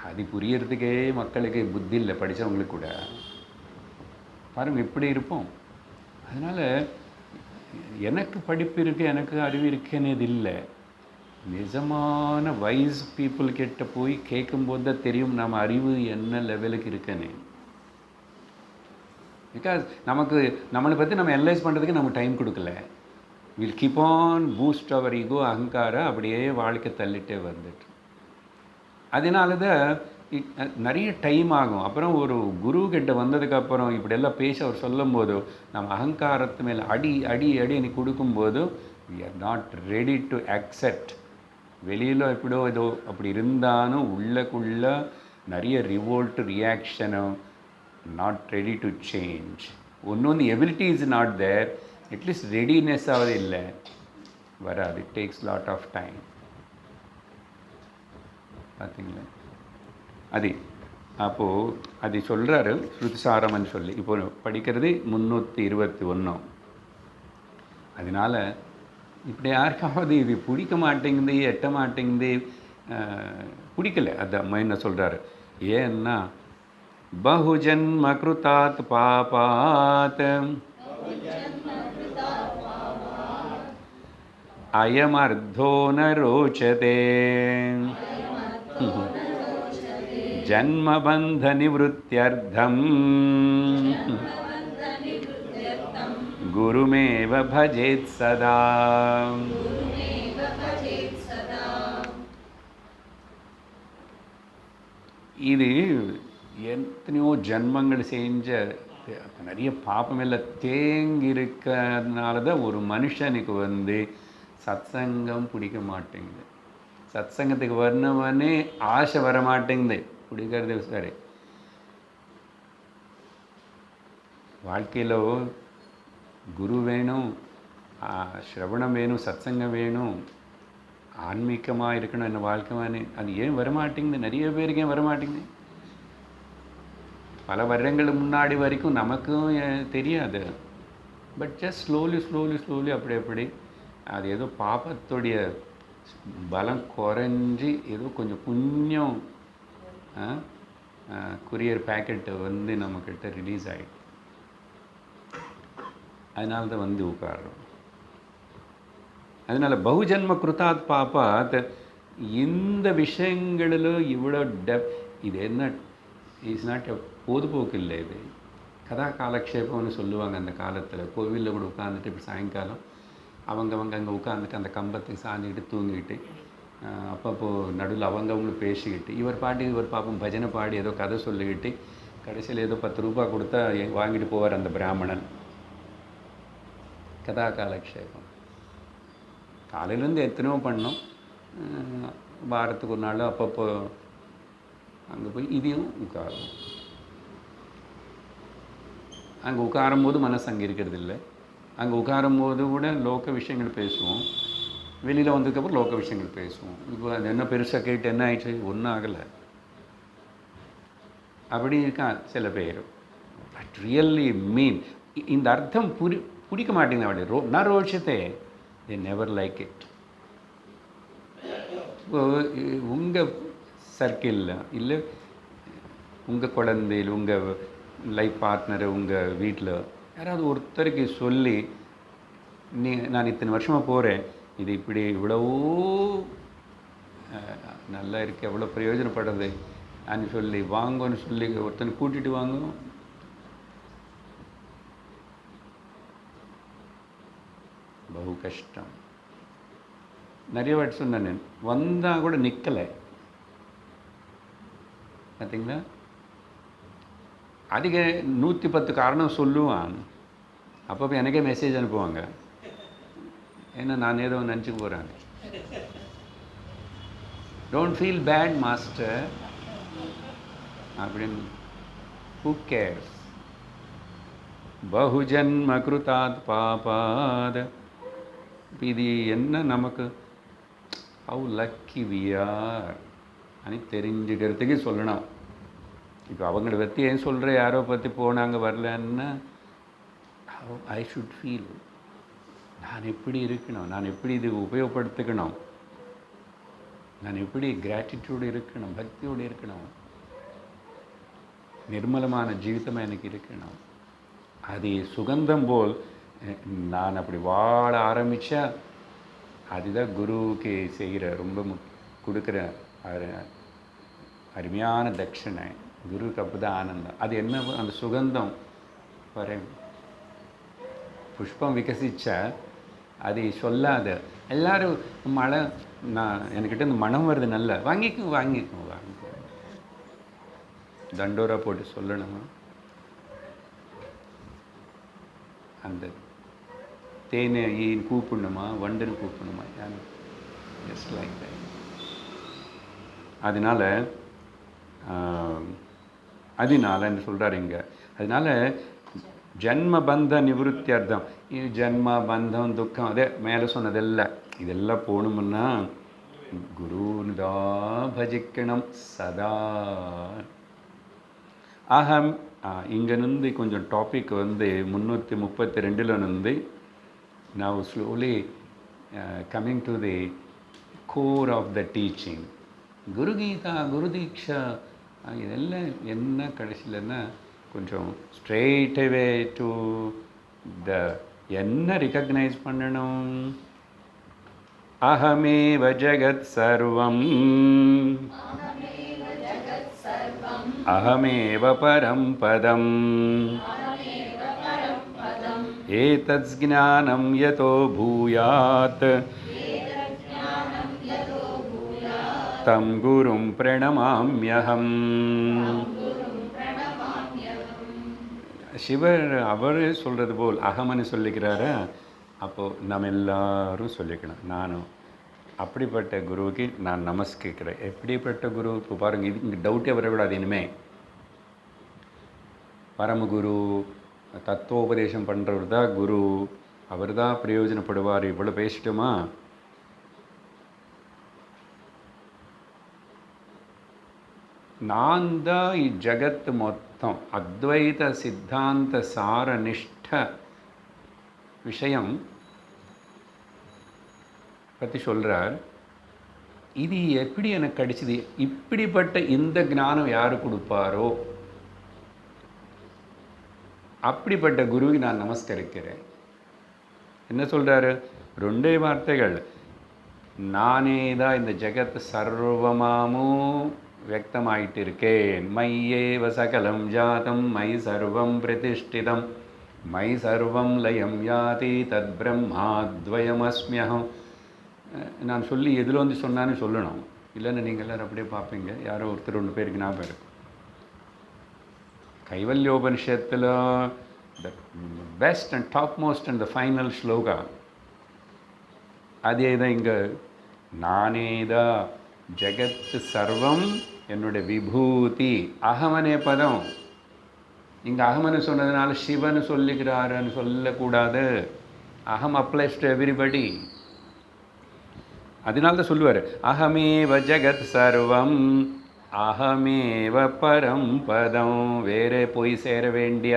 அது புரியறதுக்கே மக்களுக்கு புத்தி இல்லை, படித்தவங்களுக்கு கூட. பாருங்கள் எப்படி இருப்போம். அதனால் எனக்கு படிப்பு இருக்குது, எனக்கு அறிவு இருக்குன்னு இது இல்லை. நிஜமான வைஸ் பீப்புள் கிட்ட போய் கேட்கும்போது தான் தெரியும் நம்ம அறிவு என்ன லெவலுக்கு இருக்குன்னு. பிகாஸ் நம்மளை பற்றி நம்ம அனலைஸ் பண்ணுறதுக்கு நமக்கு டைம் கொடுக்கல. Will keep on boost our ego, அகங்காரம் அப்படியே வாழ்க்கை தள்ளிட்டே வந்துட்டு. அதனால தான் நிறைய டைம் ஆகும். அப்புறம் ஒரு குரு கிட்ட வந்ததுக்கப்புறம் இப்படியெல்லாம் பேசி அவர் சொல்லும் போது நம்ம அகங்காரத்து மேலே அடி அடி அடி நீ கொடுக்கும்போது we are not ready to accept. வெளியில் எப்படியோ ஏதோ அப்படி இருந்தாலும் உள்ளக்குள்ள நிறைய ரிவோல்ட் ரியாக்ஷனும், நாட் ரெடி டு சேஞ்ச். ஒன்று ability is not there, at least readiness ஆகுது இல்லை, வராது. It takes lot of time. பார்த்தீங்களா? அது அப்போது அது சொல்கிறாரு ஸ்ருதிசாரம்னு சொல்லி. இப்போ படிக்கிறது 321. அதனால் இப்படி யாருக்காவது இது பிடிக்க மாட்டேங்குது, எட்ட மாட்டேங்குது, பிடிக்கல. அது என்ன சொல்கிறாரு, ஏன்னா பகுஜன்ம கிருதாத் பாபாத் அயமர்த்தோ ந ரோச்சதே ஜன்மபந்த நிவృత్త్యర్థம் குருமேவ பஜேத் சதா. இது எத்தனையோ ஜன்மங்கள் செஞ்ச நிறைய பாப்பமெல்லாம் தேங்கி இருக்கிறதுனால தான் ஒரு மனுஷனுக்கு வந்து சத்சங்கம் பிடிக்க மாட்டேங்குது. சத்சங்கத்துக்கு வரணுவனே ஆசை வர மாட்டேங்குது, பிடிக்கிறது சரி. வாழ்க்கையில் குரு வேணும், ஸ்ரவணம் வேணும், சத்சங்கம் வேணும், ஆன்மீகமாக இருக்கணும் என்ன வாழ்க்கை வேணும். அது ஏன் வரமாட்டேங்குது? நிறைய பேருக்கு ஏன் வரமாட்டேங்குது? பல வருடங்களுக்கு முன்னாடி வரைக்கும் நமக்கும் தெரியாது. பட் ஜஸ்ட் ஸ்லோலி அப்படி அது ஏதோ பாபத்துடைய பலம் குறைஞ்சி ஏதோ கொஞ்சம் புண்ணியம் குரியர் பேக்கெட்டு வந்து நம்மக்கிட்ட ரிலீஸ் ஆகிடும். அதனால தான் வந்து உட்கார்றோம். அதனால் பகுஜன்ம கிருதாத் பாபாத் இந்த விஷயங்களில் இவ்வளோ இது என்ன இஸ் நாட் எ பொதுப்போக்கு இல்லை. இது கதா காலக்ஷேபம்னு சொல்லுவாங்க. அந்த காலத்தில் கோவிலில் கூட உட்காந்துட்டு இப்போ சாயங்காலம் அவங்க அங்கே உட்காந்துட்டு அந்த கம்பத்தை சாஞ்சிக்கிட்டு தூங்கிக்கிட்டு அப்பப்போ நடுவில் அவங்களும் பேசிக்கிட்டு இவர் பாப்பம் பஜனை பாடி ஏதோ கதை சொல்லிக்கிட்டு கடைசியில் ஏதோ 10 ரூபா கொடுத்தா வாங்கிட்டு போவார் அந்த பிராமணன். கதா காலக்ஷேபம் காலையிலேருந்து எத்தனையோ பண்ணோம். வாரத்துக்கு ஒரு நாள் அப்பப்போ அங்கே போய் இதையும் உட்காரும். அங்கே உட்காரும் போது மனசு அங்கே இருக்கிறது இல்லை. அங்கே உட்காரும் போது கூட லோக விஷயங்கள் பேசுவோம், வெளியில் வந்ததுக்கப்புறம் லோக விஷயங்கள் பேசுவோம். இப்போ அது என்ன பெருசாக கேட்டு என்ன ஆயிடுச்சு, ஒன்றும் ஆகலை. அப்படி இருக்கா சில பேர். பட் ரியல்லி மீன் இந்த அர்த்தம் பிடிக்க மாட்டேங்குது. அப்படி நான் ரோஷத்தே தே நெவர் லைக் இட். உங்கள் சர்க்கிளில் இல்லை, உங்கள் குழந்தையில், உங்கள் லைஃப் பார்ட்னரு, உங்கள் வீட்டில் யாராவது ஒருத்தருக்கு சொல்லி நான் இத்தனை வருஷமாக போகிறேன், இது இப்படி இவ்வளவோ நல்லா இருக்குது, எவ்வளோ பிரயோஜனப்படுறது అని சொல்லி வாங்கன்னு சொல்லி ஒருத்தனை கூட்டிகிட்டு வாங்க. பகு கஷ்டம். நிறைய வாட்டி சொன்னேன், நான் வந்தால் கூட நிற்கலை. பார்த்தீங்களா? அதிக 110 காரணம் சொல்லுவான். அப்பப்போ எனக்கே மெசேஜ் அனுப்புவாங்க, ஏன்னா நான் ஏதோ நினச்சிக்க போகிறேன். டோன்ட் ஃபீல் பேட் மாஸ்டர் அப்படின்னு. Who cares? பகுஜன்ம கிருதாத் பாபாத். இது என்ன நமக்கு ஹவு லக்கி வி ஆர் అని தெரிஞ்சுக்கிறதுக்கு சொல்லணும். இப்போ அவங்கள பற்றி ஏன் சொல்கிற, யாரோ பற்றி போனாங்க வரலன்னா ஐ ஷுட் ஃபீல் நான் எப்படி இருக்கணும், நான் எப்படி இது உபயோகப்படுத்திக்கணும், நான் எப்படி கிராட்டிடியூடு இருக்கணும், பக்தியோடு இருக்கணும், நிர்மலமான ஜீவிதமாக எனக்கு இருக்கணும். அது சுகந்தம் போல் நான் அப்படி வாழ ஆரம்பித்தா அதுதான் குருவுக்கு செய்கிற ரொம்ப கொடுக்குற அருமையான தட்சிணை. குருவுக்கு அப்போ தான் ஆனந்தம். அது என்ன அந்த சுகந்தம் வர புஷ்பம் விகசிச்சா அது சொல்லாத எல்லாரும் மழை நான் என்கிட்ட இந்த மனம் வருது நல்லா வாங்கிக்கும் வாங்கிக்கும் வாங்கிக்கும் தண்டோரா போட்டு சொல்லணுமா? அந்த தேனை கூப்பிடணுமா வண்டுன்னு கூப்பிடணுமா? Just like that. அதனால என்ன சொல்கிறார் இங்கே, அதனால ஜன்ம பந்த நிவృత్తి அர்த்தம். இது ஜன்ம பந்தம் துக்கம் அதே மேலே சொன்னதெல்லாம் இதெல்லாம் போகணுமுன்னா குருன்னு தான் பஜிக்கணும் சதா. அகம் இங்கேருந்து கொஞ்சம் டாபிக் வந்து 332 now slowly coming to the core of the teaching. குரு கீதா குரு தீக்ஷா இதெல்லாம் என்ன கடைசியிலன்னா கொஞ்சம் ஸ்ட்ரெயிட் அவே டு த என்ன ரிகக்னைஸ் பண்ணணும். அகமேவ ஜகத் சர்வம் அகமேவ பரம் பதம் ஏதத் ஞானம் யதோ பூயாத் தம் குரும் பிரணமாம்யஹம். சிவர் அவர் சொல்கிறது போல் அகமன்னு சொல்லிக்கிறாரா, அப்போது நம்ம எல்லாரும் சொல்லிக்கணும் நானும் அப்படிப்பட்ட குருவுக்கு நான் நமஸ்கரிக்கிறேன். எப்படிப்பட்ட குரு? இப்போ பாருங்கள், இது இங்கே டவுட்டே வரக்கூடாது இனிமேல். பரமகுரு தத்துவோபதேசம் பண்ணுறவர் தான் குரு, அவர் தான் பிரயோஜனப்படுவார். இவ்வளோ பேசிட்டோமா? நான் தான் இஜகத்து மொத்தம் அத்வைத சித்தாந்த சாரநிஷ்ட விஷயம் பற்றி சொல்கிறார். இது எப்படி எனக்கு கிடைச்சிது? இப்படிப்பட்ட இந்த ஞானம் யார் கொடுப்பாரோ அப்படிப்பட்ட குருவுக்கு நான் நமஸ்கரிக்கிறேன். என்ன சொல்கிறாரு? 2 வார்த்தைகள். நானே தான் இந்த ஜெகத் சர்வமாமும் व्यक्तमायिट्टु इरुक्केन मय्येव सकलं जातं मयि सर्वं प्रतिष्ठितं मयि सर्वं लयं याति तद्ब्रह्माद्वयमस्म्यहं. நான் சொல்லி எதில் வந்து சொன்னான்னு சொல்லணும், இல்லைன்னு நீங்கள் எல்லோரும் அப்படியே பார்ப்பீங்க. யாரோ ஒருத்தர் 2 பேருக்கு ஞாபகம் இருக்கும். கைவல்யோபனிஷத்தில் the best and top most and the final shloka அதே தான் இங்கே. நானேதான் ஜெகத் சர்வம் என்னுடைய விபூதி. அகமனே பதம் இங்கே அகமனு சொன்னதுனால சிவன் சொல்லுகிறாருன்னு சொல்லக்கூடாது. அகம் அப்ளைஸ் டு எவ்ரிபடி. அதனால தான் சொல்லுவார், அகமேவ ஜெகத் சர்வம் அகமேவ பரம் பதம். வேறே போய் சேர வேண்டிய,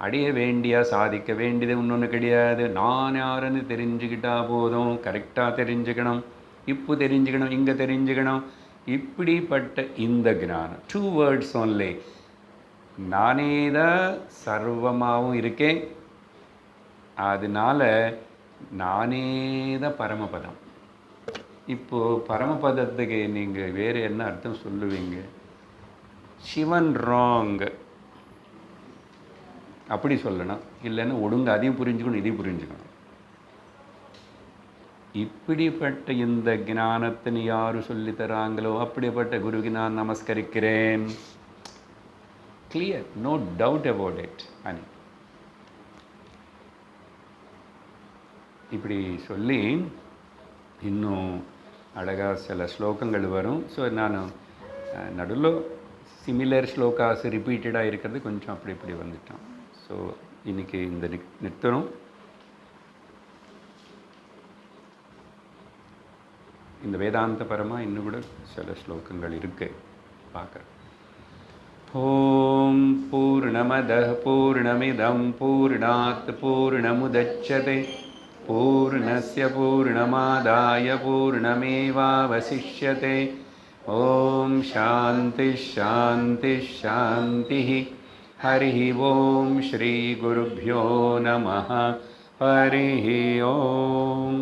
அடைய வேண்டிய, சாதிக்க வேண்டியது இன்னொன்று கிடையாது. நான் யாருன்னு தெரிஞ்சுக்கிட்டா போதும். கரெக்டாக தெரிஞ்சுக்கணும், இப்போ தெரிஞ்சுக்கணும், இங்கே தெரிஞ்சுக்கணும். இப்படிப்பட்ட இந்த ஞானம் 2 words only. நானே தான் சர்வமாகவும் இருக்கேன், அதனால நானே தான் பரமபதம். இப்போது பரமபதத்துக்கு நீங்கள் வேறு என்ன அர்த்தம் சொல்லுவீங்க? சிவன் ராங் அப்படி சொல்லணும், இல்லைன்னா ஒழுங்கு அதையும் புரிஞ்சுக்கணும், இதையும் புரிஞ்சுக்கணும். இப்படிப்பட்ட இந்த ஞானத்தின் யார் சொல்லித்தராங்களோ அப்படிப்பட்ட குருவுக்கு நான் நமஸ்கரிக்கிறேன். Clear, no doubt about it. அனி இப்படி சொல்லி இன்னும் அழகாக சில ஸ்லோகங்கள் வரும். ஸோ நான் நடுவில் சிமிலர் ஸ்லோகாஸ் ரிப்பீட்டடாக இருக்கிறது கொஞ்சம் அப்படி இப்படி வந்துட்டோம். ஸோ இன்றைக்கி இந்த நிறுத்தணும். இந்த வேதாந்த பரமாக இன்னும் கூட சில ஸ்லோகங்கள் இருக்குது, பார்க்குறேன். ஓம் பூர்ணமதః பூர்ணமிதம் பூர்ணாத் பூர்ணமுதச்யதே பூர்ணஸ்ய பூர்ணமாதாய பூர்ணமேவாவசிஷ்யதே. ஓம் சாந்தி ஷாந்தி ஷாந்தி. हरिः ओं श्रीगुरुभ्यो नमः हरिः ओं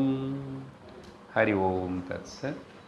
हरि ओं तत्सत्